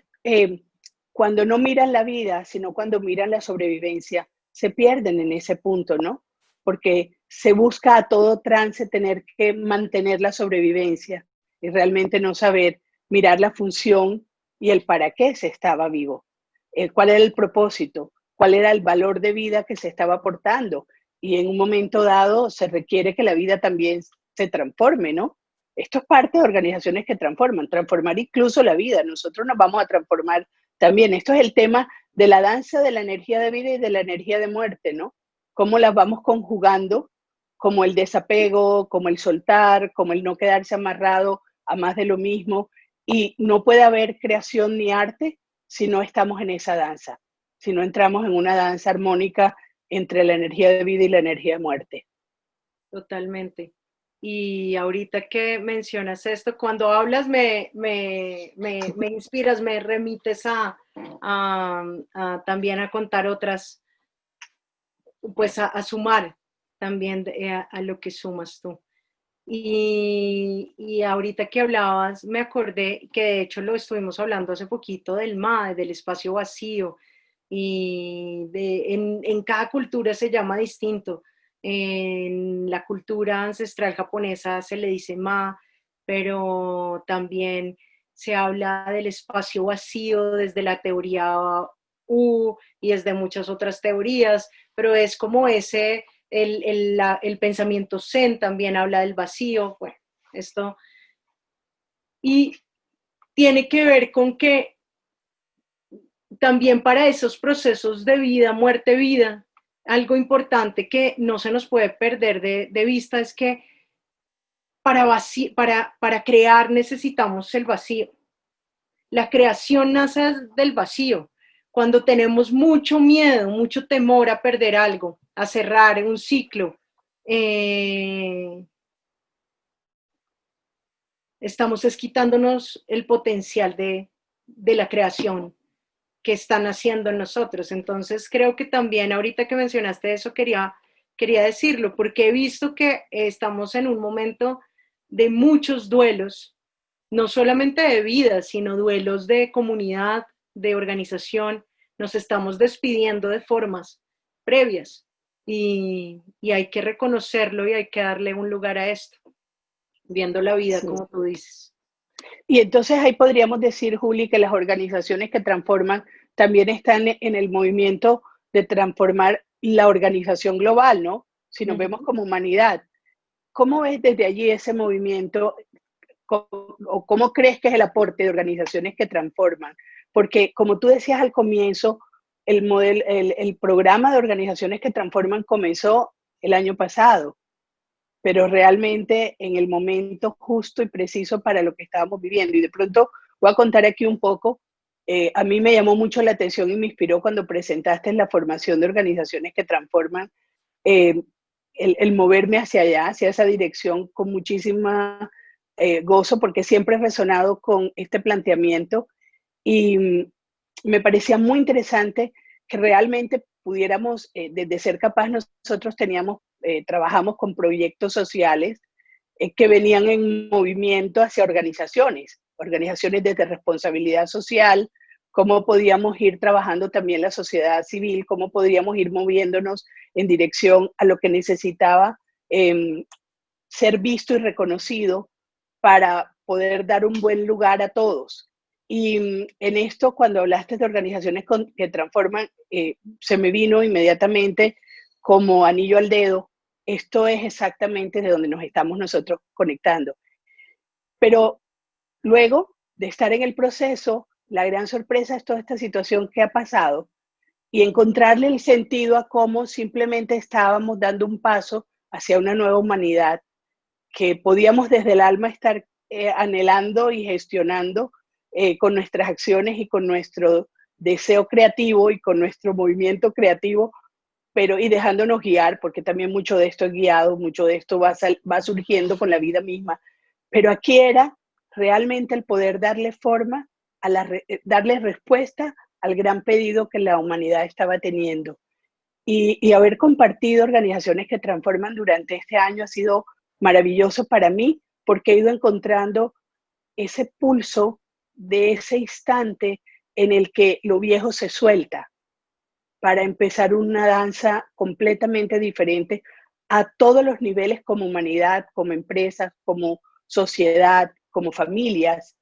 cuando no miran la vida, sino cuando miran la sobrevivencia, se pierden en ese punto, ¿no? Porque se busca a todo trance tener que mantener la sobrevivencia y realmente no saber mirar la función y el para qué se estaba vivo, cuál era el propósito, cuál era el valor de vida que se estaba aportando. Y en un momento dado se requiere que la vida también se transforme, ¿no? Esto es parte de organizaciones que transformar incluso la vida. Nosotros nos vamos a transformar también. Esto es el tema de la danza de la energía de vida y de la energía de muerte, ¿no? Cómo las vamos conjugando, como el desapego, como el soltar, como el no quedarse amarrado a más de lo mismo. Y no puede haber creación ni arte si no estamos en esa danza, si no entramos en una danza armónica entre la energía de vida y la energía de muerte. Totalmente. Y ahorita que mencionas esto, cuando hablas me inspiras, me remites a también a contar otras, pues a sumar también a lo que sumas tú. Y ahorita que hablabas, me acordé que de hecho lo estuvimos hablando hace poquito del MAE, del espacio vacío, y en cada cultura se llama distinto. En la cultura ancestral japonesa se le dice Ma, pero también se habla del espacio vacío desde la teoría U y desde muchas otras teorías, pero es como el pensamiento zen también habla del vacío, bueno, esto, y tiene que ver con que también para esos procesos de vida, muerte, vida, algo importante que no se nos puede perder de vista es que para crear necesitamos el vacío. La creación nace del vacío. Cuando tenemos mucho miedo, mucho temor a perder algo, a cerrar un ciclo, estamos quitándonos el potencial de la creación que están haciendo en nosotros. Entonces creo que también ahorita que mencionaste eso quería decirlo, porque he visto que estamos en un momento de muchos duelos, no solamente de vida, sino duelos de comunidad, de organización. Nos estamos despidiendo de formas previas y hay que reconocerlo y hay que darle un lugar a esto, viendo la vida, sí, como tú dices. Y entonces ahí podríamos decir, Juli, que las organizaciones que transforman también están en el movimiento de transformar la organización global, ¿no? Si nos vemos como humanidad. ¿Cómo ves desde allí ese movimiento? ¿O cómo crees que es el aporte de organizaciones que transforman? Porque como tú decías al comienzo, el programa de organizaciones que transforman comenzó el año pasado, pero realmente en el momento justo y preciso para lo que estábamos viviendo. Y de pronto voy a contar aquí un poco. A mí me llamó mucho la atención y me inspiró cuando presentaste la formación de organizaciones que transforman, eh, el moverme hacia allá, hacia esa dirección con muchísima gozo, porque siempre he resonado con este planteamiento y me parecía muy interesante que realmente pudiéramos, desde Ser Capaz, nosotros trabajamos con proyectos sociales que venían en movimiento hacia organizaciones desde responsabilidad social, cómo podíamos ir trabajando también la sociedad civil, cómo podríamos ir moviéndonos en dirección a lo que necesitaba eh, ser visto y reconocido para poder dar un buen lugar a todos. Y en esto, cuando hablaste de organizaciones que transforman, se me vino inmediatamente como anillo al dedo. Esto es exactamente de donde nos estamos nosotros conectando. Pero luego de estar en el proceso, la gran sorpresa es toda esta situación que ha pasado y encontrarle el sentido a cómo simplemente estábamos dando un paso hacia una nueva humanidad que podíamos desde el alma estar anhelando y gestionando con nuestras acciones y con nuestro deseo creativo y con nuestro movimiento creativo, pero y dejándonos guiar, porque también mucho de esto es guiado, mucho de esto va surgiendo con la vida misma. Pero aquí era realmente el poder darle forma, darle respuesta al gran pedido que la humanidad estaba teniendo. Y haber compartido organizaciones que transforman durante este año ha sido maravilloso para mí, porque he ido encontrando ese pulso de ese instante en el que lo viejo se suelta para empezar una danza completamente diferente a todos los niveles, como humanidad, como empresas, como sociedad, como familias.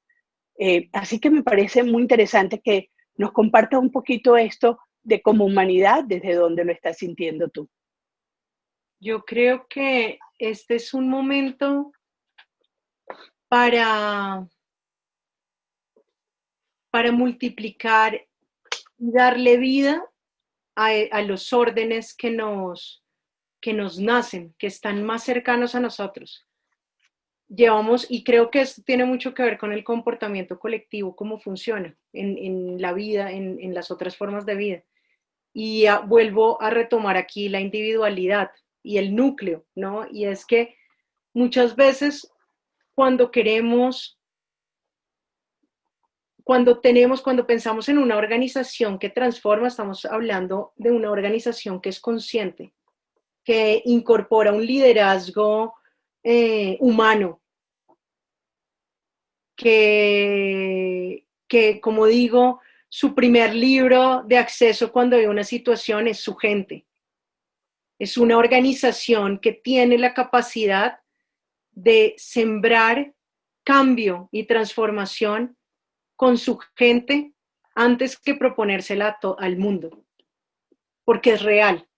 Así que me parece muy interesante que nos compartas un poquito esto de como humanidad, desde donde lo estás sintiendo tú. Yo creo que este es un momento para, para multiplicar y darle vida a los órdenes que nos nacen, que están más cercanos a nosotros. Llevamos, y creo que esto tiene mucho que ver con el comportamiento colectivo, cómo funciona en la vida, en las otras formas de vida. Y vuelvo a retomar aquí la individualidad y el núcleo, ¿no? Y es que muchas veces cuando queremos, cuando pensamos en una organización que transforma, estamos hablando de una organización que es consciente, que incorpora un liderazgo humano, que, como digo, su primer libro de acceso cuando hay una situación es su gente. Es una organización que tiene la capacidad de sembrar cambio y transformación con su gente antes que proponérsela al mundo, porque es real.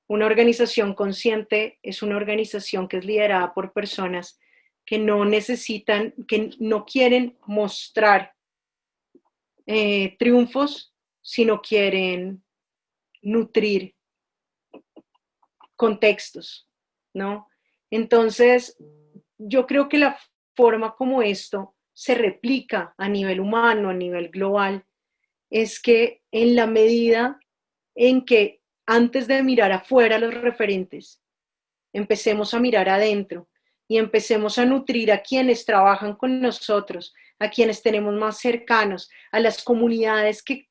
Una organización consciente es una organización que es liderada por personas que no necesitan, que no quieren mostrar triunfos, sino quieren nutrir contextos, ¿no? Entonces, yo creo que la forma como esto se replica a nivel humano, a nivel global, es que en la medida en que antes de mirar afuera los referentes, empecemos a mirar adentro y empecemos a nutrir a quienes trabajan con nosotros, a quienes tenemos más cercanos, a las comunidades que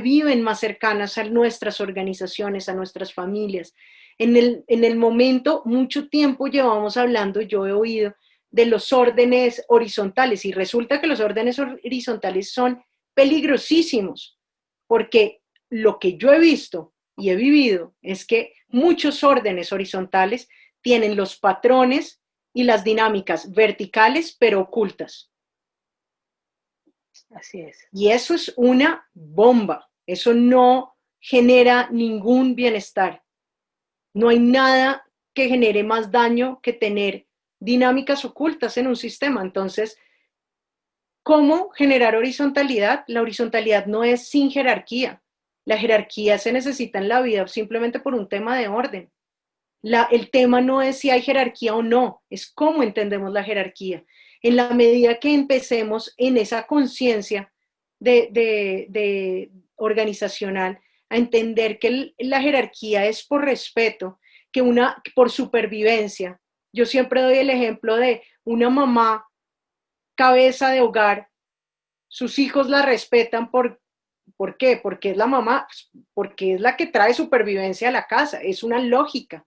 viven más cercanas a nuestras organizaciones, a nuestras familias. En el momento, mucho tiempo llevamos hablando, yo he oído, de los órdenes horizontales y resulta que los órdenes horizontales son peligrosísimos, porque lo que yo he visto y he vivido es que muchos órdenes horizontales tienen los patrones y las dinámicas verticales, pero ocultas. Así es. Y eso es una bomba. Eso no genera ningún bienestar. No hay nada que genere más daño que tener dinámicas ocultas en un sistema. Entonces, ¿cómo generar horizontalidad? La horizontalidad no es sin jerarquía. La jerarquía se necesita en la vida simplemente por un tema de orden. El tema no es si hay jerarquía o no, es cómo entendemos la jerarquía. En la medida que empecemos en esa conciencia de organizacional, a entender que la jerarquía es por respeto, que por supervivencia. Yo siempre doy el ejemplo de una mamá cabeza de hogar, sus hijos la respetan ¿por qué? Porque es la mamá, porque es la que trae supervivencia a la casa, es una lógica.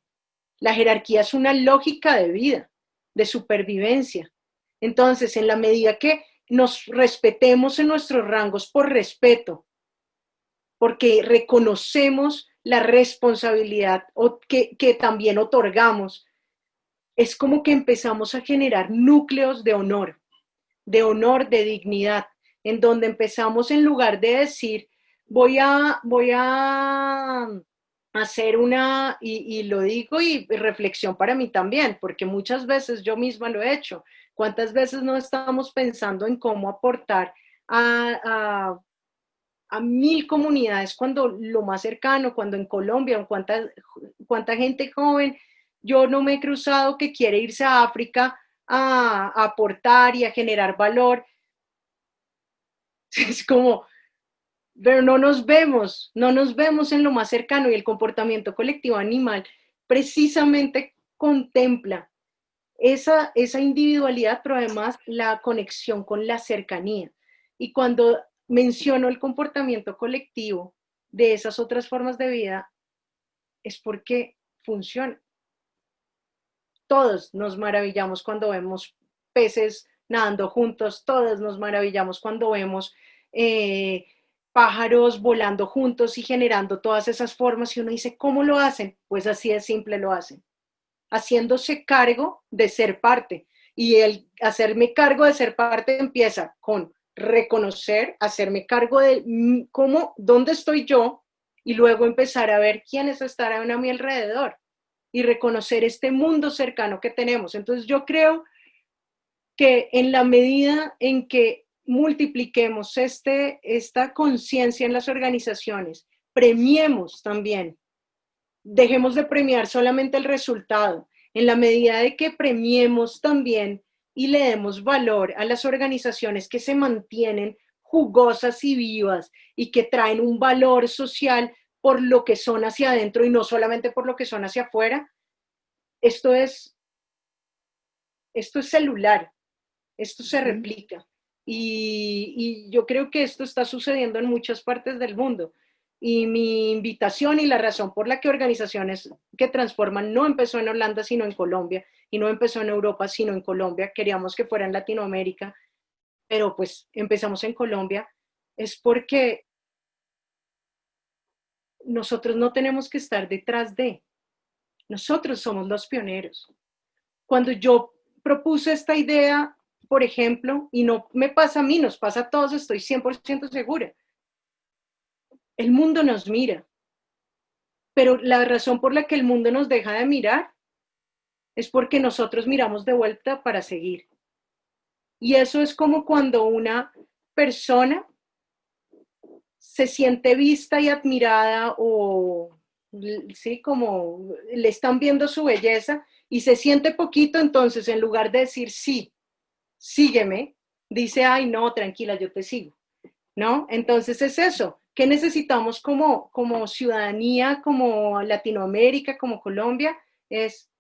La jerarquía es una lógica de vida, de supervivencia. Entonces, en la medida que nos respetemos en nuestros rangos por respeto, porque reconocemos la responsabilidad que también otorgamos, es como que empezamos a generar núcleos de dignidad, en donde empezamos en lugar de decir, voy a hacer y lo digo y reflexión para mí también, porque muchas veces yo misma lo he hecho. ¿Cuántas veces no estamos pensando en cómo aportar a, a 1000 comunidades cuando lo más cercano, cuando en Colombia, cuánta gente joven, yo no me he cruzado que quiere irse a África a aportar y a generar valor? Es como, pero no nos vemos en lo más cercano, y el comportamiento colectivo animal precisamente contempla esa individualidad, pero además la conexión con la cercanía. Y cuando menciono el comportamiento colectivo de esas otras formas de vida, es porque funciona. Todos nos maravillamos cuando vemos peces nadando juntos, todos nos maravillamos cuando vemos pájaros volando juntos y generando todas esas formas, y uno dice, ¿cómo lo hacen? Pues así de simple lo hacen, haciéndose cargo de ser parte. Y el hacerme cargo de ser parte empieza con reconocer, hacerme cargo de dónde estoy yo, y luego empezar a ver quiénes estarán a mi alrededor y reconocer este mundo cercano que tenemos. Entonces yo creo que en la medida en que multipliquemos esta conciencia en las organizaciones, premiemos también, dejemos de premiar solamente el resultado, en la medida de que premiemos también y le demos valor a las organizaciones que se mantienen jugosas y vivas y que traen un valor social por lo que son hacia adentro y no solamente por lo que son hacia afuera. Esto es celular, esto se replica. Y yo creo que esto está sucediendo en muchas partes del mundo. Y mi invitación y la razón por la que Organizaciones que Transforman no empezó en Holanda, sino en Colombia, y no empezó en Europa, sino en Colombia, queríamos que fuera en Latinoamérica, pero pues empezamos en Colombia, es porque nosotros no tenemos que estar detrás de, nosotros somos los pioneros. Cuando yo propuse esta idea, por ejemplo, y no me pasa a mí, nos pasa a todos, estoy 100% segura, el mundo nos mira, pero la razón por la que el mundo nos deja de mirar es porque nosotros miramos de vuelta para seguir. Y eso es como cuando una persona se siente vista y admirada, o sí, como le están viendo su belleza y se siente poquito, entonces en lugar de decir sí, sígueme, dice, ay no, tranquila, yo te sigo, ¿no? Entonces es eso, ¿qué necesitamos como ciudadanía, como Latinoamérica, como Colombia? Es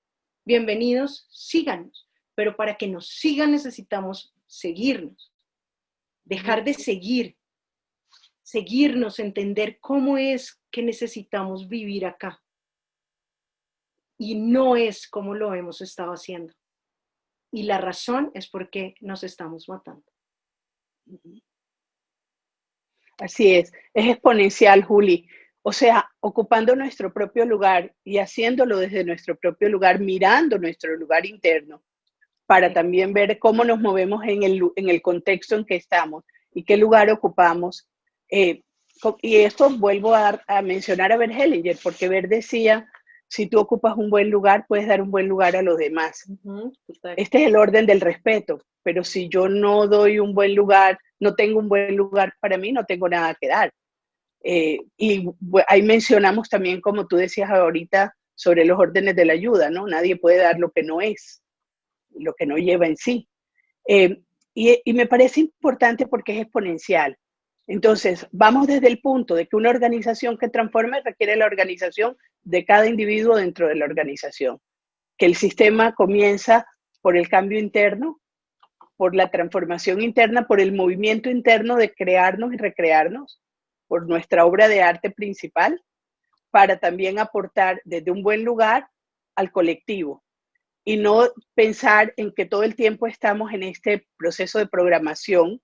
bienvenidos, síganos, pero para que nos sigan necesitamos seguirnos, dejar de seguirnos, entender cómo es que necesitamos vivir acá. Y no es como lo hemos estado haciendo. Y la razón es porque nos estamos matando. Así es exponencial, Juli. O sea, ocupando nuestro propio lugar y haciéndolo desde nuestro propio lugar, mirando nuestro lugar interno, para también ver cómo nos movemos en el contexto en que estamos y qué lugar ocupamos. Y esto vuelvo a mencionar a Bert Hellinger, porque Bert decía, si tú ocupas un buen lugar, puedes dar un buen lugar a los demás. Este es el orden del respeto, pero si yo no doy un buen lugar, no tengo un buen lugar para mí, no tengo nada que dar. Y ahí mencionamos también, como tú decías ahorita, sobre los órdenes de la ayuda, ¿no? Nadie puede dar lo que no es, lo que no lleva en sí. Y me parece importante porque es exponencial. Entonces, vamos desde el punto de que una organización que transforme requiere la organización de cada individuo dentro de la organización. Que el sistema comienza por el cambio interno, por la transformación interna, por el movimiento interno de crearnos y recrearnos, por nuestra obra de arte principal, para también aportar desde un buen lugar al colectivo y no pensar en que todo el tiempo estamos en este proceso de programación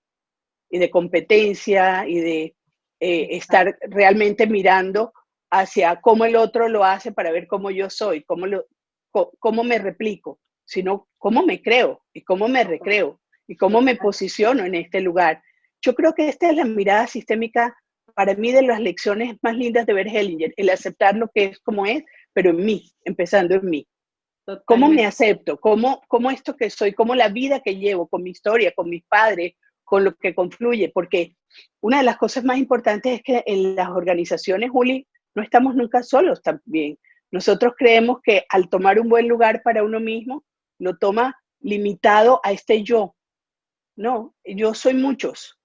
y de competencia y de estar realmente mirando hacia cómo el otro lo hace para ver cómo yo soy, cómo me replico, sino cómo me creo y cómo me recreo y cómo me posiciono en este lugar. Yo creo que esta es la mirada sistémica para mí de las lecciones más lindas de Bert Hellinger, el aceptar lo que es como es, pero en mí, empezando en mí. Totalmente. ¿Cómo me acepto? ¿Cómo esto que soy? ¿Cómo la vida que llevo con mi historia, con mis padres, con lo que confluye? Porque una de las cosas más importantes es que en las organizaciones, Juli, no estamos nunca solos también. Nosotros creemos que al tomar un buen lugar para uno mismo, lo toma limitado a este yo. No, yo soy muchos.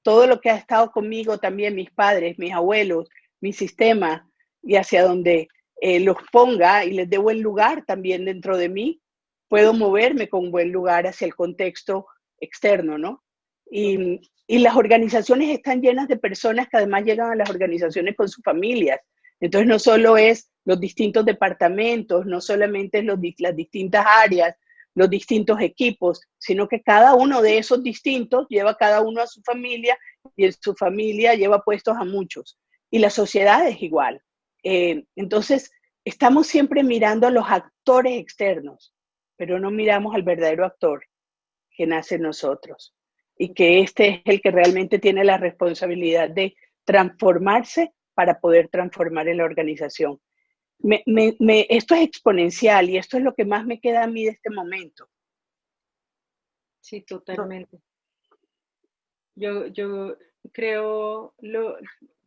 Todo lo que ha estado conmigo también, mis padres, mis abuelos, mi sistema, y hacia donde los ponga y les dé buen lugar también dentro de mí, puedo moverme con buen lugar hacia el contexto externo, ¿no? Y las organizaciones están llenas de personas que además llegan a las organizaciones con sus familias. Entonces no solo es los distintos departamentos, no solamente es las distintas áreas, los distintos equipos, sino que cada uno de esos distintos lleva cada uno a su familia y en su familia lleva puestos a muchos. Y la sociedad es igual. Entonces, estamos siempre mirando a los actores externos, pero no miramos al verdadero actor que nace en nosotros. Y que este es el que realmente tiene la responsabilidad de transformarse para poder transformar en la organización. Esto es exponencial y esto es lo que más me queda a mí de este momento. Sí, totalmente. Yo creo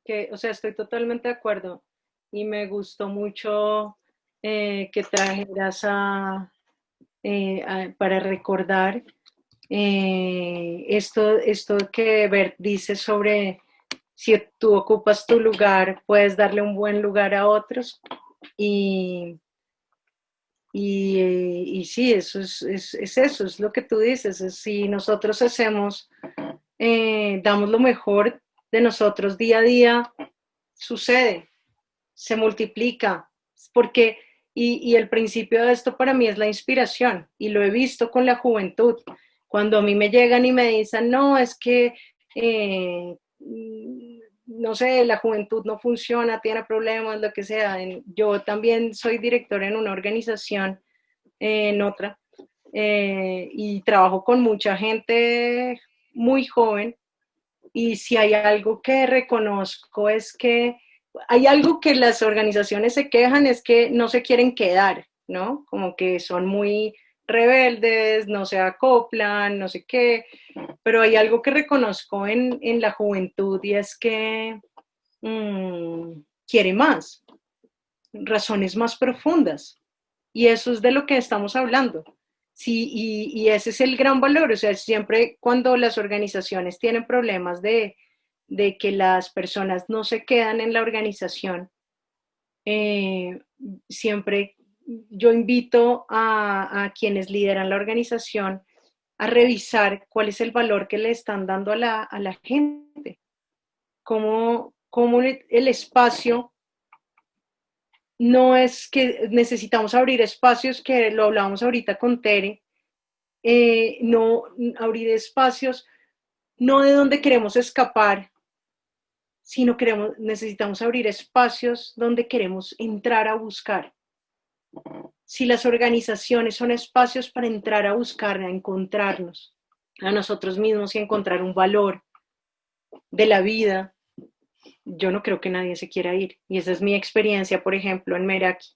que, o sea, estoy totalmente de acuerdo y me gustó mucho que trajeras para recordar esto que Bert dice sobre si tú ocupas tu lugar, puedes darle un buen lugar a otros. Y sí, eso es eso, es lo que tú dices. Es si nosotros hacemos, damos lo mejor de nosotros día a día, sucede, se multiplica, porque, y el principio de esto para mí es la inspiración, y lo he visto con la juventud. Cuando a mí me llegan y me dicen, no, es que no sé, la juventud no funciona, tiene problemas, lo que sea. Yo también soy directora en una organización, en otra, y trabajo con mucha gente muy joven, y si hay algo que reconozco es que hay algo que las organizaciones se quejan, es que no se quieren quedar, ¿no? Como que son muy rebeldes, no se acoplan, no sé qué, pero hay algo que reconozco en la juventud y es que quiere más, razones más profundas, y eso es de lo que estamos hablando. Sí, y ese es el gran valor, o sea, siempre cuando las organizaciones tienen problemas de que las personas no se quedan en la organización, siempre yo invito a quienes lideran la organización a revisar cuál es el valor que le están dando a la gente, cómo el espacio no es que necesitamos abrir espacios, que lo hablábamos ahorita con Tere, no abrir espacios, no de donde queremos escapar, sino necesitamos abrir espacios donde queremos entrar a buscar. Si las organizaciones son espacios para entrar a buscar, a encontrarnos a nosotros mismos y encontrar un valor, de la vida, yo no creo que nadie se quiera ir. Y esa es mi experiencia, por ejemplo, en Meraki.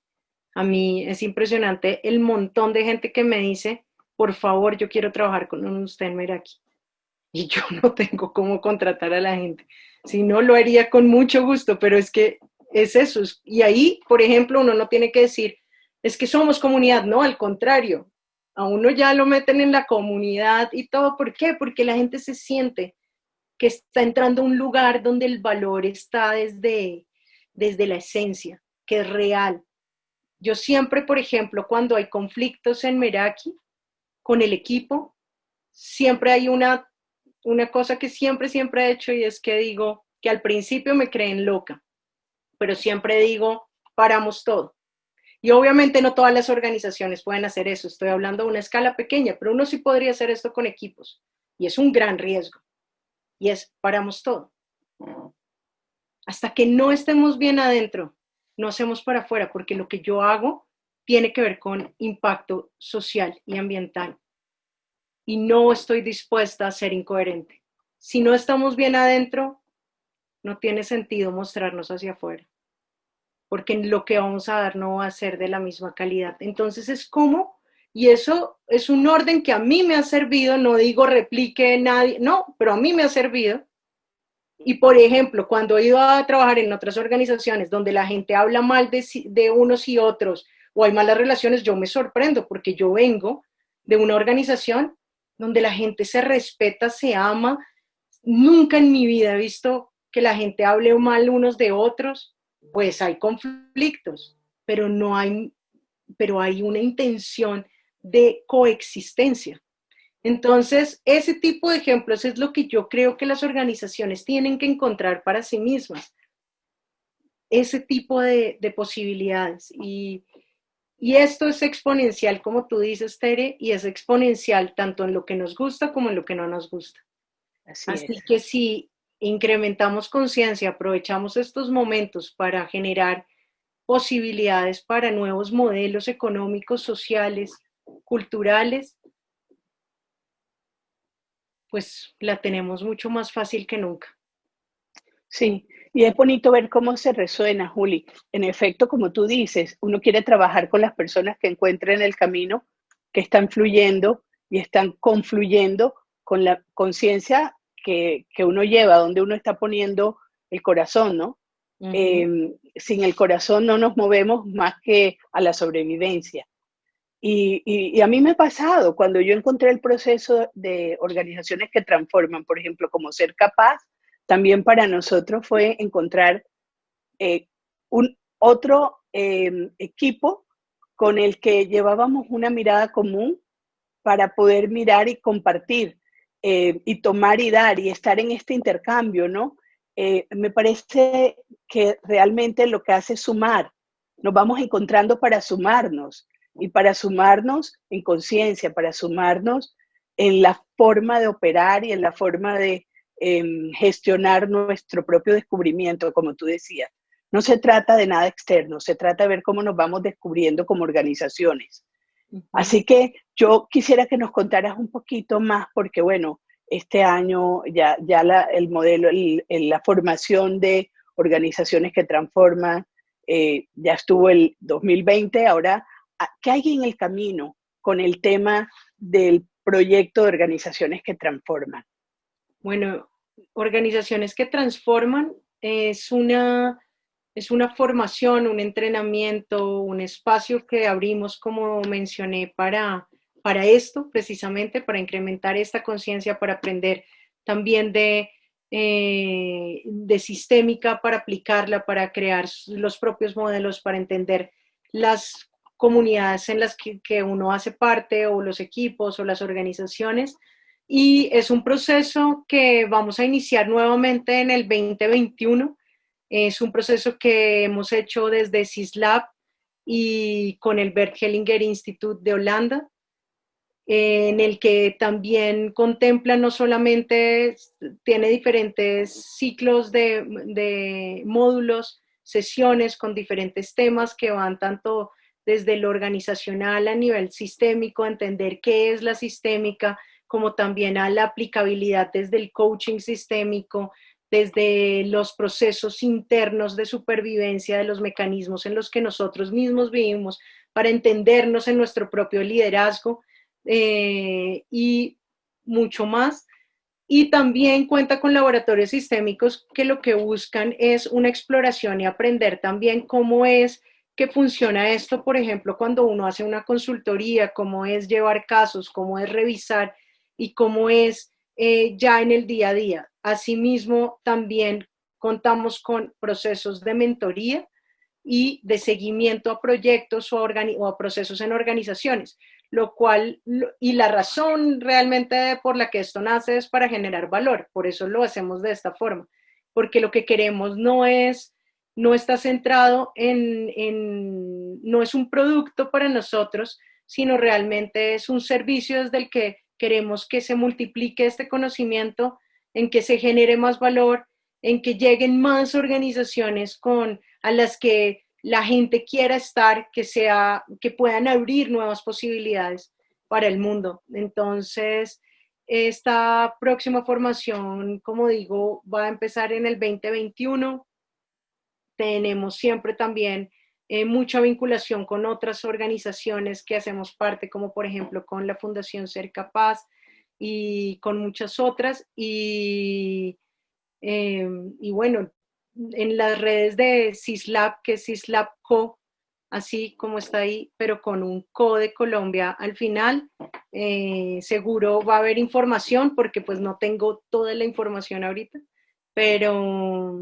A mí es impresionante el montón de gente que me dice, por favor, yo quiero trabajar con usted en Meraki. Y yo no tengo cómo contratar a la gente. Si no, lo haría con mucho gusto, pero es que es eso. Y ahí, por ejemplo, uno no tiene que decir, es que somos comunidad, no, al contrario. A uno ya lo meten en la comunidad y todo. ¿Por qué? Porque la gente se siente que está entrando a un lugar donde el valor está desde la esencia, que es real. Yo siempre, por ejemplo, cuando hay conflictos en Meraki con el equipo, siempre hay una cosa que siempre he hecho y es que digo que al principio me creen loca, pero siempre digo, paramos todo. Y obviamente no todas las organizaciones pueden hacer eso, estoy hablando de una escala pequeña, pero uno sí podría hacer esto con equipos y es un gran riesgo y es, paramos todo. Hasta que no estemos bien adentro, no hacemos para afuera, porque lo que yo hago tiene que ver con impacto social y ambiental y no estoy dispuesta a ser incoherente. Si no estamos bien adentro, no tiene sentido mostrarnos hacia afuera, porque lo que vamos a dar no va a ser de la misma calidad. Entonces es como, y eso es un orden que a mí me ha servido, no digo replique nadie, no, pero a mí me ha servido. Y por ejemplo, cuando he ido a trabajar en otras organizaciones donde la gente habla mal de unos y otros o hay malas relaciones, yo me sorprendo porque yo vengo de una organización donde la gente se respeta, se ama. Nunca en mi vida he visto que la gente hable mal unos de otros. Pues hay conflictos, pero no hay, pero hay una intención de coexistencia. Entonces, ese tipo de ejemplos es lo que yo creo que las organizaciones tienen que encontrar para sí mismas, ese tipo de posibilidades. Y esto es exponencial, como tú dices, Tere, y es exponencial tanto en lo que nos gusta como en lo que no nos gusta. Así Así es. que si incrementamos conciencia, aprovechamos estos momentos para generar posibilidades para nuevos modelos económicos, sociales, culturales, pues la tenemos mucho más fácil que nunca. Sí, y es bonito ver cómo se resuena, Juli. En efecto, como tú dices, uno quiere trabajar con las personas que encuentren el camino, que están fluyendo y están confluyendo con la conciencia que uno lleva, donde uno está poniendo el corazón, ¿no? Uh -huh. Sin el corazón no nos movemos más que a la sobrevivencia. Y a mí me ha pasado, cuando yo encontré el proceso de organizaciones que transforman, por ejemplo, como Ser Capaz, también para nosotros fue encontrar un otro equipo con el que llevábamos una mirada común para poder mirar y compartir y tomar y dar y estar en este intercambio, ¿no? Me parece que realmente lo que hace es sumar. Nos vamos encontrando para sumarnos y para sumarnos en conciencia, para sumarnos en la forma de operar y en la forma de gestionar nuestro propio descubrimiento, como tú decías. No se trata de nada externo, se trata de ver cómo nos vamos descubriendo como organizaciones. Así que yo quisiera que nos contaras un poquito más, porque bueno, este año el modelo, la formación de organizaciones que transforman, ya estuvo el 2020, ahora, ¿qué hay en el camino con el tema del proyecto de organizaciones que transforman? Bueno, organizaciones que transforman es una formación, un entrenamiento, un espacio que abrimos, como mencioné, para esto, precisamente, para incrementar esta conciencia, para aprender también de sistémica, para aplicarla, para crear los propios modelos, para entender las comunidades en las que uno hace parte, o los equipos, o las organizaciones. Y es un proceso que vamos a iniciar nuevamente en el 2021. Es un proceso que hemos hecho desde CISLab y con el Bert Hellinger Institute de Holanda, en el que también contempla no solamente, tiene diferentes ciclos de módulos, sesiones con diferentes temas que van tanto desde lo organizacional a nivel sistémico, a entender qué es la sistémica, como también a la aplicabilidad desde el coaching sistémico, desde los procesos internos de supervivencia de los mecanismos en los que nosotros mismos vivimos, para entendernos en nuestro propio liderazgo y mucho más. Y también cuenta con laboratorios sistémicos que lo que buscan es una exploración y aprender también cómo es que funciona esto, por ejemplo, cuando uno hace una consultoría, cómo es llevar casos, cómo es revisar y cómo es ya en el día a día. Asimismo, también contamos con procesos de mentoría y de seguimiento a proyectos o a procesos en organizaciones, lo cual, y la razón realmente por la que esto nace es para generar valor, por eso lo hacemos de esta forma, porque lo que queremos no está centrado no es un producto para nosotros, sino realmente es un servicio desde el que queremos que se multiplique este conocimiento, en que se genere más valor, en que lleguen más organizaciones a las que la gente quiera estar, que puedan abrir nuevas posibilidades para el mundo. Entonces, esta próxima formación, como digo, va a empezar en el 2021. Tenemos siempre también mucha vinculación con otras organizaciones que hacemos parte, como por ejemplo con la Fundación Ser Capaz y con muchas otras. Y bueno, en las redes de CISLAB, que es CISLAB Co, así como está ahí, pero con un Co de Colombia al final, seguro va a haber información, porque pues no tengo toda la información ahorita, pero,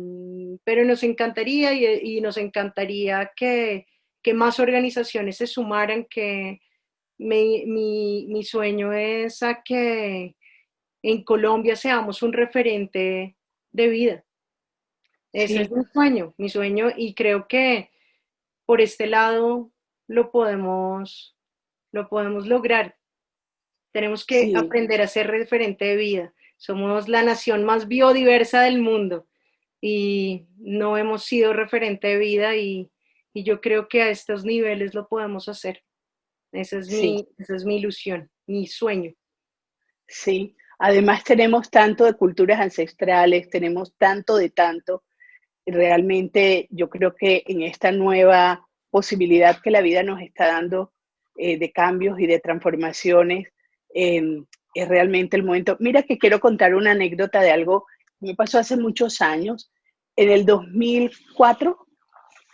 pero nos encantaría y nos encantaría que más organizaciones se sumaran, que mi sueño es a que en Colombia seamos un referente de vida. Ese es Sí, mi sueño, y creo que por este lado lo podemos lograr. Tenemos que sí. aprender a ser referente de vida. Somos la nación más biodiversa del mundo y no hemos sido referente de vida, y yo creo que a estos niveles lo podemos hacer. Sí, Esa es mi ilusión, mi sueño. sí. Además tenemos tanto de culturas ancestrales, tenemos tanto de tanto. Realmente yo creo que en esta nueva posibilidad que la vida nos está dando de cambios y de transformaciones, eh, es realmente el momento. Mira que quiero contar una anécdota de algo que me pasó hace muchos años. En el 2004,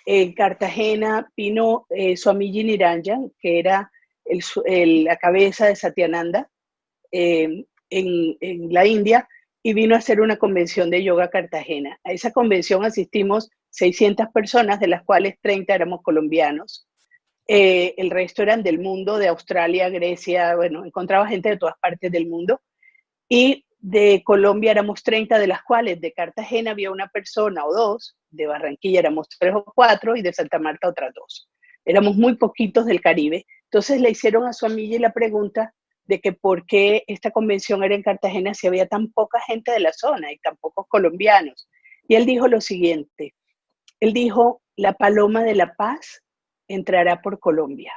en Cartagena, vino Swamiji Niranjan, que era la cabeza de Satyananda, en la India, y vino a hacer una convención de yoga a Cartagena. A esa convención asistimos 600 personas, de las cuales 30 éramos colombianos. El resto eran del mundo, de Australia, Grecia, bueno, encontraba gente de todas partes del mundo. Y de Colombia éramos 30, de las cuales de Cartagena había una persona o dos, de Barranquilla éramos 3 o 4 y de Santa Marta otras 2. Éramos muy poquitos del Caribe. Entonces le hicieron a su amiga la pregunta de que por qué esta convención era en Cartagena si había tan poca gente de la zona y tan pocos colombianos. Y él dijo lo siguiente, él dijo, la paloma de la paz entrará por Colombia.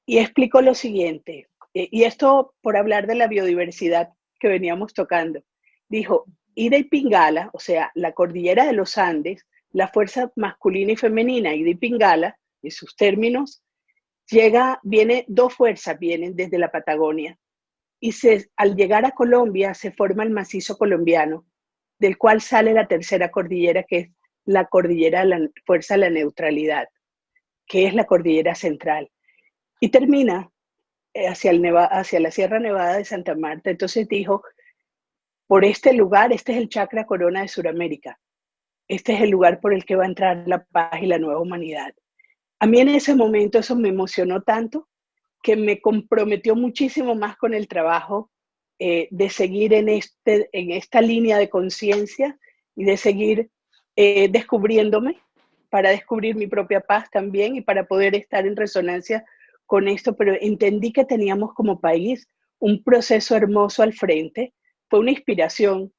Y explicó lo siguiente, y esto por hablar de la biodiversidad que veníamos tocando. Dijo, Ida y Pingala, o sea, la cordillera de los Andes, la fuerza masculina y femenina, Ida y Pingala, en sus términos, dos fuerzas vienen desde la Patagonia, y al llegar a Colombia se forma el macizo colombiano, del cual sale la tercera cordillera, que es la cordillera de la fuerza de la neutralidad, que es la cordillera central. Y termina hacia la Sierra Nevada de Santa Marta. Entonces dijo, por este lugar, este es el chakra corona de Sudamérica. Este es el lugar por el que va a entrar la paz y la nueva humanidad. A mí en ese momento eso me emocionó tanto que me comprometió muchísimo más con el trabajo de seguir en esta línea de conciencia y de seguir descubriéndome para descubrir mi propia paz también y para poder estar en resonancia con esto, pero entendí que teníamos como país un proceso hermoso al frente. Fue una inspiración,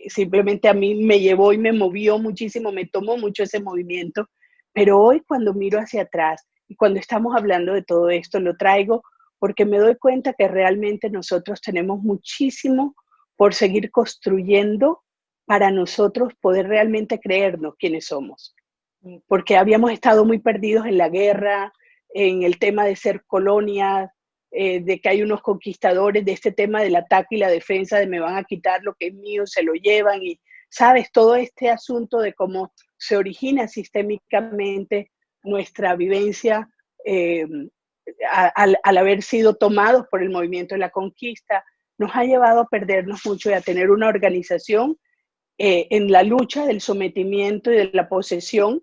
simplemente a mí me llevó y me movió muchísimo, me tomó mucho ese movimiento, pero hoy cuando miro hacia atrás y cuando estamos hablando de todo esto, lo traigo porque me doy cuenta que realmente nosotros tenemos muchísimo por seguir construyendo para nosotros poder realmente creernos quiénes somos. Porque habíamos estado muy perdidos en la guerra, en el tema de ser colonia, de que hay unos conquistadores, de este tema del ataque y la defensa, de me van a quitar lo que es mío, se lo llevan, y sabes, todo este asunto de cómo se origina sistémicamente nuestra vivencia al haber sido tomados por el movimiento de la conquista, nos ha llevado a perdernos mucho y a tener una organización en la lucha del sometimiento y de la posesión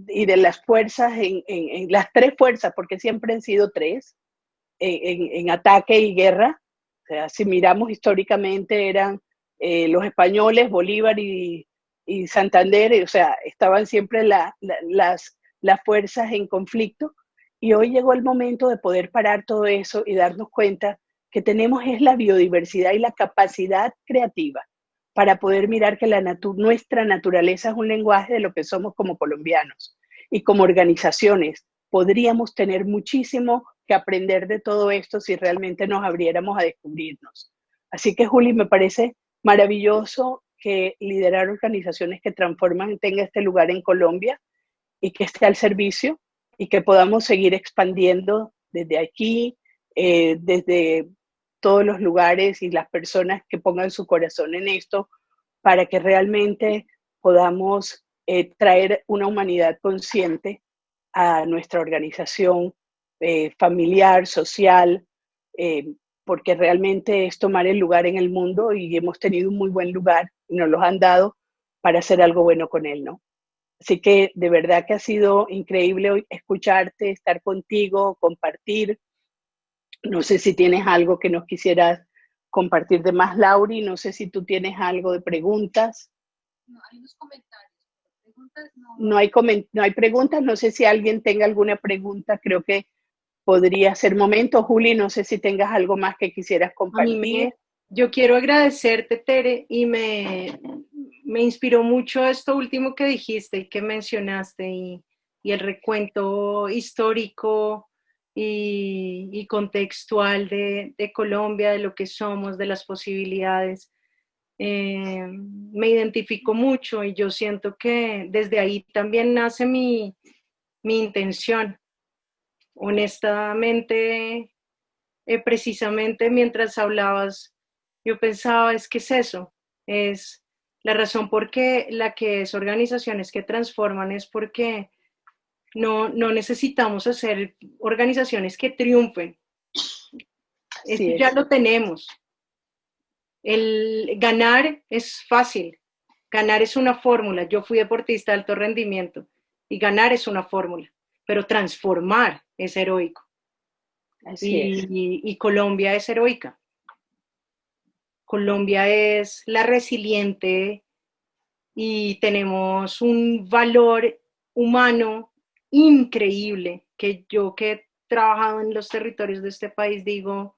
y de las fuerzas, en las tres fuerzas, porque siempre han sido tres, en ataque y guerra. O sea, si miramos históricamente eran los españoles, Bolívar y Santander, o sea, estaban siempre las fuerzas en conflicto, y hoy llegó el momento de poder parar todo eso y darnos cuenta que tenemos es la biodiversidad y la capacidad creativa para poder mirar que nuestra naturaleza es un lenguaje de lo que somos como colombianos. Y como organizaciones podríamos tener muchísimo que aprender de todo esto si realmente nos abriéramos a descubrirnos. Así que, Juli, me parece maravilloso que liderar organizaciones que transforman tenga este lugar en Colombia y que esté al servicio y que podamos seguir expandiendo desde aquí, desde todos los lugares y las personas que pongan su corazón en esto para que realmente podamos traer una humanidad consciente a nuestra organización familiar, social, porque realmente es tomar el lugar en el mundo y hemos tenido un muy buen lugar y nos lo han dado para hacer algo bueno con él, ¿no? Así que de verdad que ha sido increíble hoy escucharte, estar contigo, compartir. No sé si tienes algo que nos quisieras compartir de más, Lauri. No sé si tú tienes algo de preguntas. No, hay unos comentarios. Preguntas no. No hay preguntas. No sé si alguien tenga alguna pregunta. Creo que podría ser momento. Juli, no sé si tengas algo más que quisieras compartir. Yo quiero agradecerte, Tere, y me inspiró mucho esto último que dijiste y que mencionaste, y el recuento histórico y contextual de Colombia, de lo que somos, de las posibilidades. Me identifico mucho y yo siento que desde ahí también nace mi intención. Honestamente, precisamente mientras hablabas, yo pensaba, es que es eso, es la razón por qué la que es organizaciones que transforman es porque no necesitamos hacer organizaciones que triunfen. Esto ya lo tenemos. El ganar es fácil, ganar es una fórmula. Yo fui deportista de alto rendimiento y ganar es una fórmula, pero transformar es heroico. Y Colombia es heroica. Colombia es la resiliente y tenemos un valor humano increíble que yo que he trabajado en los territorios de este país digo,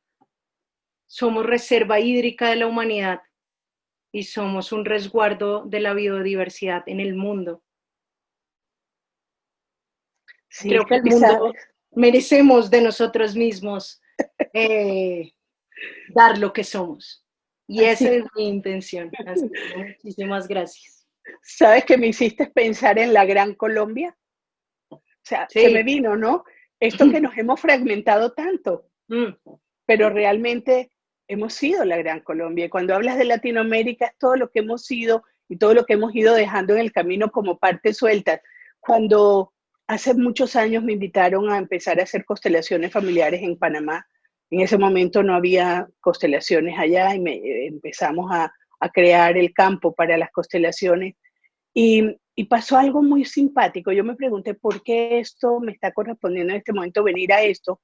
somos reserva hídrica de la humanidad y somos un resguardo de la biodiversidad en el mundo. Sí, creo que el mundo merecemos de nosotros mismos dar lo que somos. Y esa es mi intención. Así que muchísimas gracias. ¿Sabes que me hiciste pensar en la Gran Colombia? O sea, se me vino, ¿no? Esto que nos hemos fragmentado tanto, pero realmente hemos sido la Gran Colombia. Y cuando hablas de Latinoamérica es todo lo que hemos sido y todo lo que hemos ido dejando en el camino como partes sueltas. Cuando hace muchos años me invitaron a empezar a hacer constelaciones familiares en Panamá, en ese momento no había constelaciones allá y empezamos a crear el campo para las constelaciones. Y pasó algo muy simpático. Yo me pregunté por qué esto me está correspondiendo en este momento venir a esto.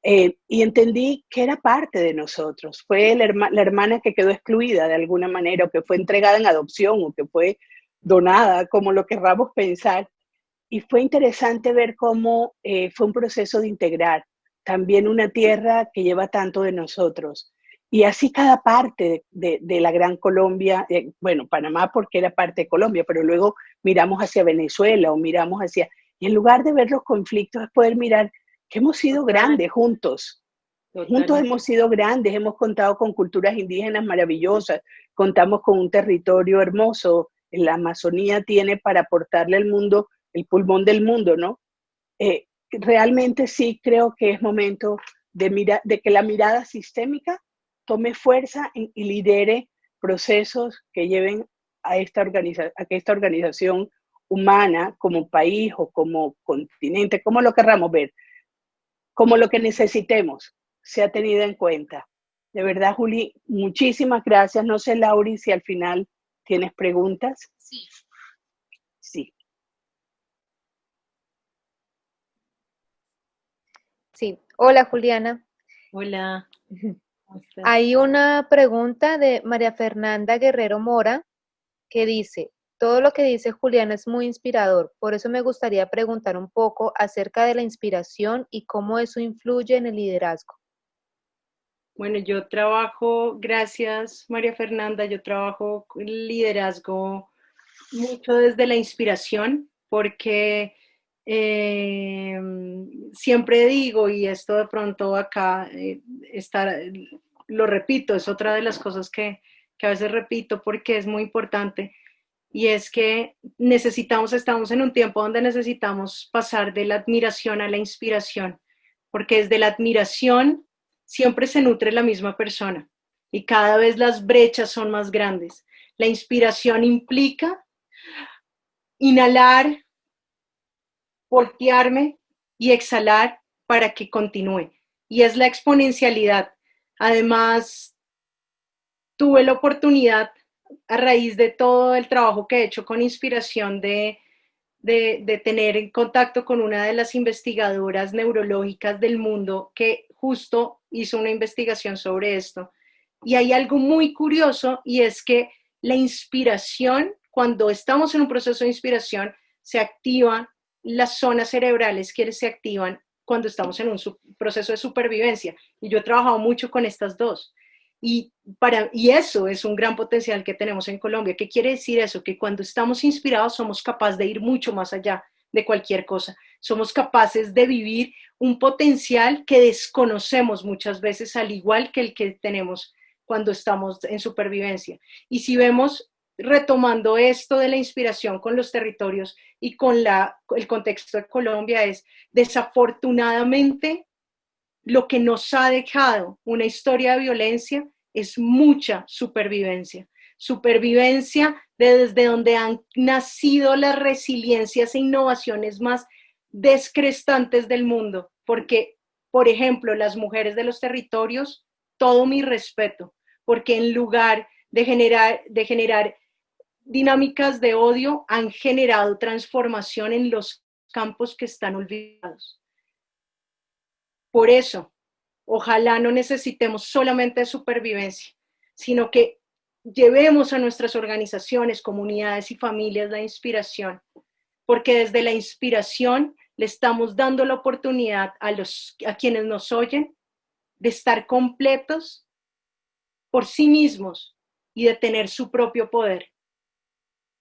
Y entendí que era parte de nosotros. Fue la hermana que quedó excluida de alguna manera, o que fue entregada en adopción, o que fue donada, como lo querramos pensar. Y fue interesante ver cómo fue un proceso de integrar también una tierra que lleva tanto de nosotros. Y así cada parte de la Gran Colombia, bueno, Panamá porque era parte de Colombia, pero luego miramos hacia Venezuela o miramos hacia... Y en lugar de ver los conflictos es poder mirar que hemos sido grandes juntos Juntos hemos sido grandes, hemos contado con culturas indígenas maravillosas, contamos con un territorio hermoso, la Amazonía tiene para aportarle al mundo el pulmón del mundo, ¿no? Realmente sí creo que es momento de que la mirada sistémica tome fuerza y lidere procesos que lleven a que esta organización humana como país o como continente, como lo querramos ver, como lo que necesitemos, sea tenida en cuenta. De verdad, Juli, muchísimas gracias. No sé, Lauri, si al final tienes preguntas. Sí. Sí. Sí. Hola, Juliana. Hola. ¿Cómo estás? Hay una pregunta de María Fernanda Guerrero Mora que dice, todo lo que dice Juliana es muy inspirador, por eso me gustaría preguntar un poco acerca de la inspiración y cómo eso influye en el liderazgo. Bueno, yo trabajo, gracias María Fernanda, yo trabajo liderazgo mucho desde la inspiración, porque siempre digo, y esto de pronto acá lo repito, es otra de las cosas que a veces repito porque es muy importante, y es que estamos en un tiempo donde necesitamos pasar de la admiración a la inspiración, porque desde la admiración siempre se nutre la misma persona y cada vez las brechas son más grandes. La inspiración implica inhalar, voltearme y exhalar para que continúe. Y es la exponencialidad. Además, tuve la oportunidad, a raíz de todo el trabajo que he hecho con inspiración, de tener en contacto con una de las investigadoras neurológicas del mundo que justo hizo una investigación sobre esto. Y hay algo muy curioso, y es que la inspiración, cuando estamos en un proceso de inspiración, se activan las zonas cerebrales que se activan cuando estamos en un proceso de supervivencia. Y yo he trabajado mucho con estas dos. Y eso es un gran potencial que tenemos en Colombia. ¿Qué quiere decir eso? Que cuando estamos inspirados somos capaces de ir mucho más allá de cualquier cosa. Somos capaces de vivir un potencial que desconocemos muchas veces, al igual que el que tenemos cuando estamos en supervivencia. Y si vemos, retomando esto de la inspiración con los territorios y con el contexto de Colombia, es desafortunadamente lo que nos ha dejado una historia de violencia es mucha supervivencia. Supervivencia desde donde han nacido las resiliencias e innovaciones más descrestantes del mundo. Porque, por ejemplo, las mujeres de los territorios, todo mi respeto, porque en lugar de generar dinámicas de odio, han generado transformación en los campos que están olvidados. Por eso, ojalá no necesitemos solamente supervivencia, sino que llevemos a nuestras organizaciones, comunidades y familias la inspiración, porque desde la inspiración le estamos dando la oportunidad a quienes nos oyen de estar completos por sí mismos y de tener su propio poder.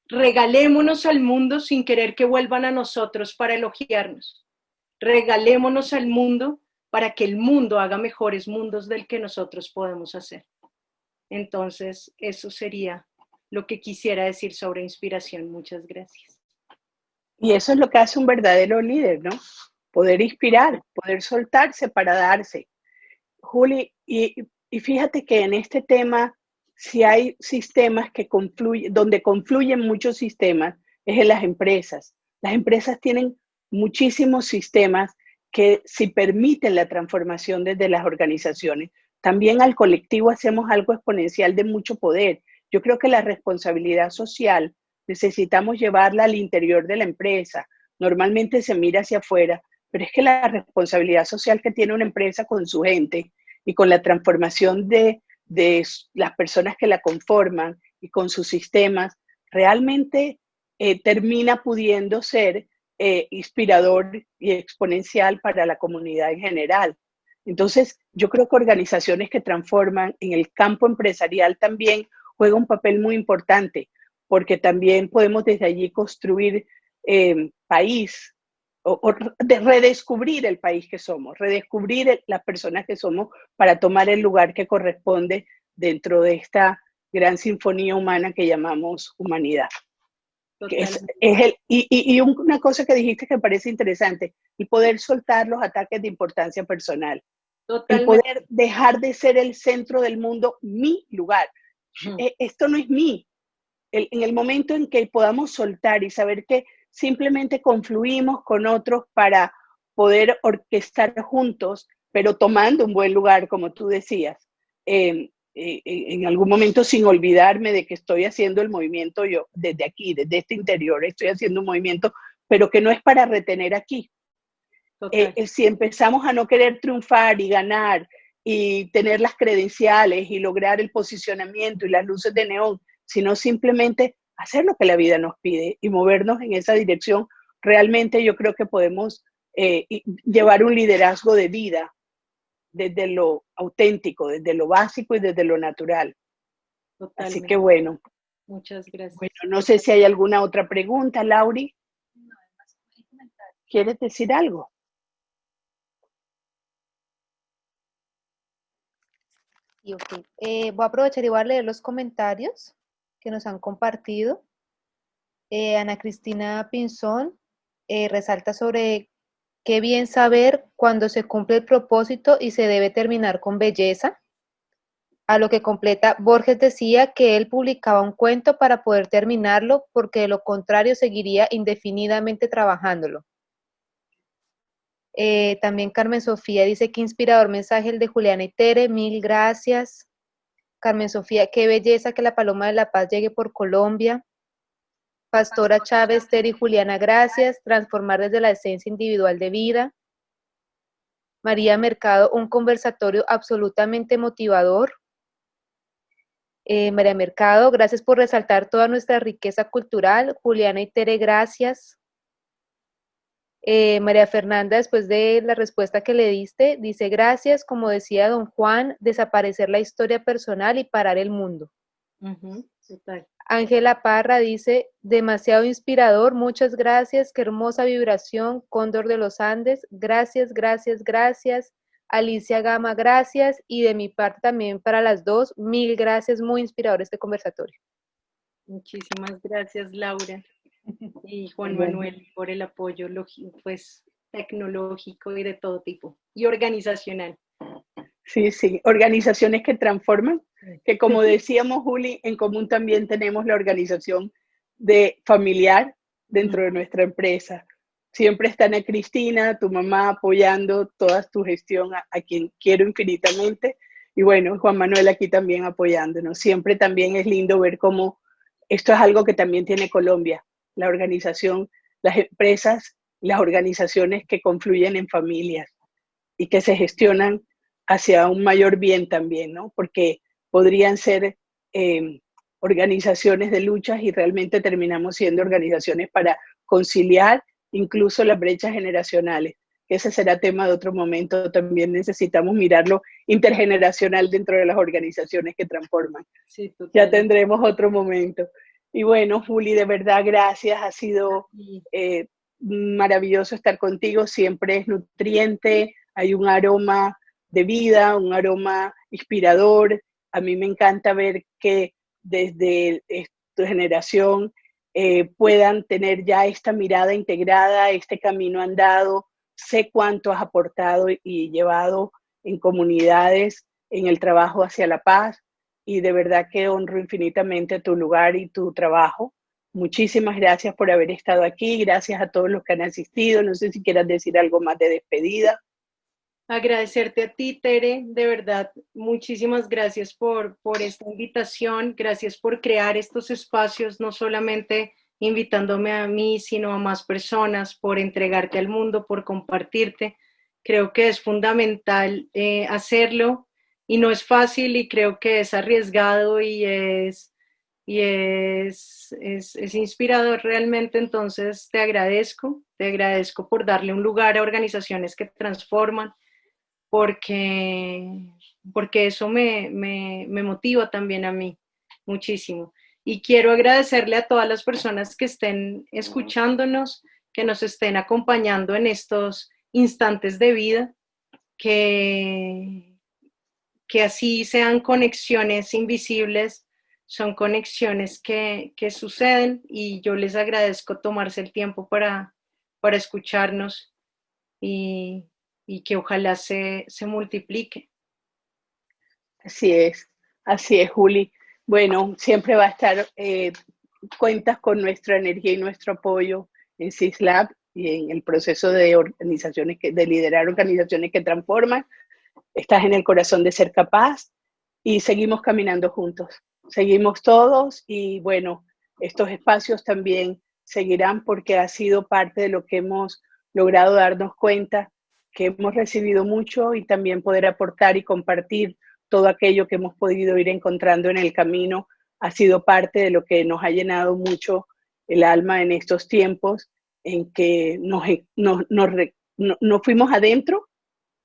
Regalémonos al mundo sin querer que vuelvan a nosotros para elogiarnos. Regalémonos al mundo para que el mundo haga mejores mundos del que nosotros podemos hacer. Entonces, eso sería lo que quisiera decir sobre inspiración. Muchas gracias. Y eso es lo que hace un verdadero líder, ¿no? Poder inspirar, poder soltarse para darse. Juli, y fíjate que en este tema, si hay sistemas que donde confluyen muchos sistemas, es en las empresas. Las empresas tienen muchísimos sistemas que si permiten la transformación desde las organizaciones, también al colectivo hacemos algo exponencial de mucho poder. Yo creo que la responsabilidad social necesitamos llevarla al interior de la empresa. Normalmente se mira hacia afuera, pero es que la responsabilidad social que tiene una empresa con su gente y con la transformación de las personas que la conforman y con sus sistemas, realmente termina pudiendo ser inspirador y exponencial para la comunidad en general. Entonces, yo creo que organizaciones que transforman en el campo empresarial también juegan un papel muy importante, porque también podemos desde allí construir país, o de redescubrir el país que somos, redescubrir las personas que somos para tomar el lugar que corresponde dentro de esta gran sinfonía humana que llamamos humanidad. Y una cosa que dijiste que parece interesante, el poder soltar los ataques de importancia personal. Totalmente. El poder dejar de ser el centro del mundo, mi lugar. Esto no es mí. En el momento en que podamos soltar y saber que simplemente confluimos con otros para poder orquestar juntos, pero tomando un buen lugar, como tú decías, en algún momento sin olvidarme de que estoy haciendo el movimiento yo, desde aquí, desde este interior, estoy haciendo un movimiento, pero que no es para retener aquí. Si empezamos a no querer triunfar y ganar y tener las credenciales y lograr el posicionamiento y las luces de neón, sino simplemente hacer lo que la vida nos pide y movernos en esa dirección, realmente yo creo que podemos llevar un liderazgo de vida desde lo auténtico, desde lo básico y desde lo natural. Totalmente. Así que bueno. Muchas gracias. Bueno, no sé si hay alguna otra pregunta, Lauri. No, hay comentarios. ¿Quieres decir algo? Sí, okay. Voy a aprovechar y voy a leer los comentarios que nos han compartido. Ana Cristina Pinzón resalta sobre qué bien saber cuando se cumple el propósito y se debe terminar con belleza. A lo que completa, Borges decía que él publicaba un cuento para poder terminarlo porque de lo contrario seguiría indefinidamente trabajándolo. También Carmen Sofía dice que inspirador mensaje el de Juliana y Tere, mil gracias. Carmen Sofía, qué belleza que la Paloma de la Paz llegue por Colombia. Pastora Chávez, Tere y Juliana, gracias. Transformar desde la esencia individual de vida. María Mercado, un conversatorio absolutamente motivador. María Mercado, gracias por resaltar toda nuestra riqueza cultural. Juliana y Tere, gracias. María Fernanda, después de la respuesta que le diste, dice, gracias, como decía don Juan, desaparecer la historia personal y parar el mundo. Total. Ángela Parra dice, demasiado inspirador, muchas gracias, qué hermosa vibración, Cóndor de los Andes, gracias, gracias, gracias. Alicia Gama, gracias, y de mi parte también para las dos, mil gracias, muy inspirador este conversatorio. Muchísimas gracias, Laura y Juan Manuel, por el apoyo pues, tecnológico y de todo tipo, y organizacional. Sí, sí, organizaciones que transforman, que como decíamos, Juli, en común también tenemos la organización de familiar dentro de nuestra empresa. Siempre está Ana Cristina, tu mamá, apoyando toda tu gestión, a quien quiero infinitamente. Y bueno, Juan Manuel aquí también apoyándonos. Siempre también es lindo ver cómo esto es algo que también tiene Colombia, la organización, las empresas, las organizaciones que confluyen en familias y que se gestionan hacia un mayor bien también, ¿no? Porque podrían ser organizaciones de luchas y realmente terminamos siendo organizaciones para conciliar incluso las brechas generacionales. Ese será tema de otro momento. También necesitamos mirarlo intergeneracional dentro de las organizaciones que transforman. Sí, ya tendremos otro momento. Y bueno, Juli, de verdad, gracias. Ha sido maravilloso estar contigo. Siempre es nutriente, hay un aroma de vida, un aroma inspirador. A mí me encanta ver que desde tu generación puedan tener ya esta mirada integrada, este camino andado. Sé cuánto has aportado y llevado en comunidades, en el trabajo hacia la paz, y de verdad que honro infinitamente tu lugar y tu trabajo. Muchísimas gracias por haber estado aquí, gracias a todos los que han asistido. No sé si quieras decir algo más de despedida. Agradecerte a ti, Tere, de verdad, muchísimas gracias por esta invitación, gracias por crear estos espacios, no solamente invitándome a mí, sino a más personas, por entregarte al mundo, por compartirte. Creo que es fundamental hacerlo y no es fácil y creo que es arriesgado y es inspirador realmente. Entonces te agradezco por darle un lugar a organizaciones que transforman, porque eso me motiva también a mí muchísimo. Y quiero agradecerle a todas las personas que estén escuchándonos, que nos estén acompañando en estos instantes de vida, que así sean conexiones invisibles, son conexiones que suceden, y yo les agradezco tomarse el tiempo para escucharnos, y que ojalá se multiplique. Así es, Juli. Bueno, siempre va a estar, cuentas con nuestra energía y nuestro apoyo en CISLab y en el proceso de de liderar organizaciones que transforman. Estás en el corazón de Ser Capaz y seguimos caminando juntos. Seguimos todos y bueno, estos espacios también seguirán porque ha sido parte de lo que hemos logrado darnos cuenta, que hemos recibido mucho y también poder aportar y compartir todo aquello que hemos podido ir encontrando en el camino ha sido parte de lo que nos ha llenado mucho el alma en estos tiempos en que nos fuimos adentro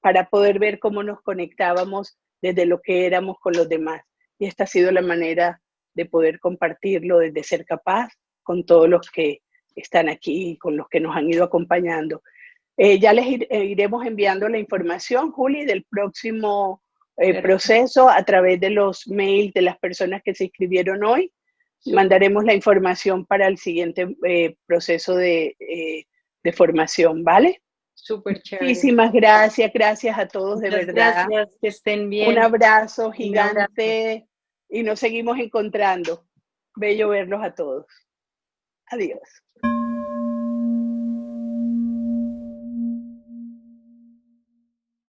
para poder ver cómo nos conectábamos desde lo que éramos con los demás. Y esta ha sido la manera de poder compartirlo desde Ser Capaz con todos los que están aquí y con los que nos han ido acompañando. Ya les iremos enviando la información, Juli, del próximo proceso a través de los mails de las personas que se inscribieron hoy. Sí. Mandaremos la información para el siguiente proceso de formación, ¿vale? Súper chévere. Muchísimas gracias a todos. Muchas de verdad. Gracias, que estén bien. Un abrazo gigante y nos seguimos encontrando. Bello verlos a todos. Adiós.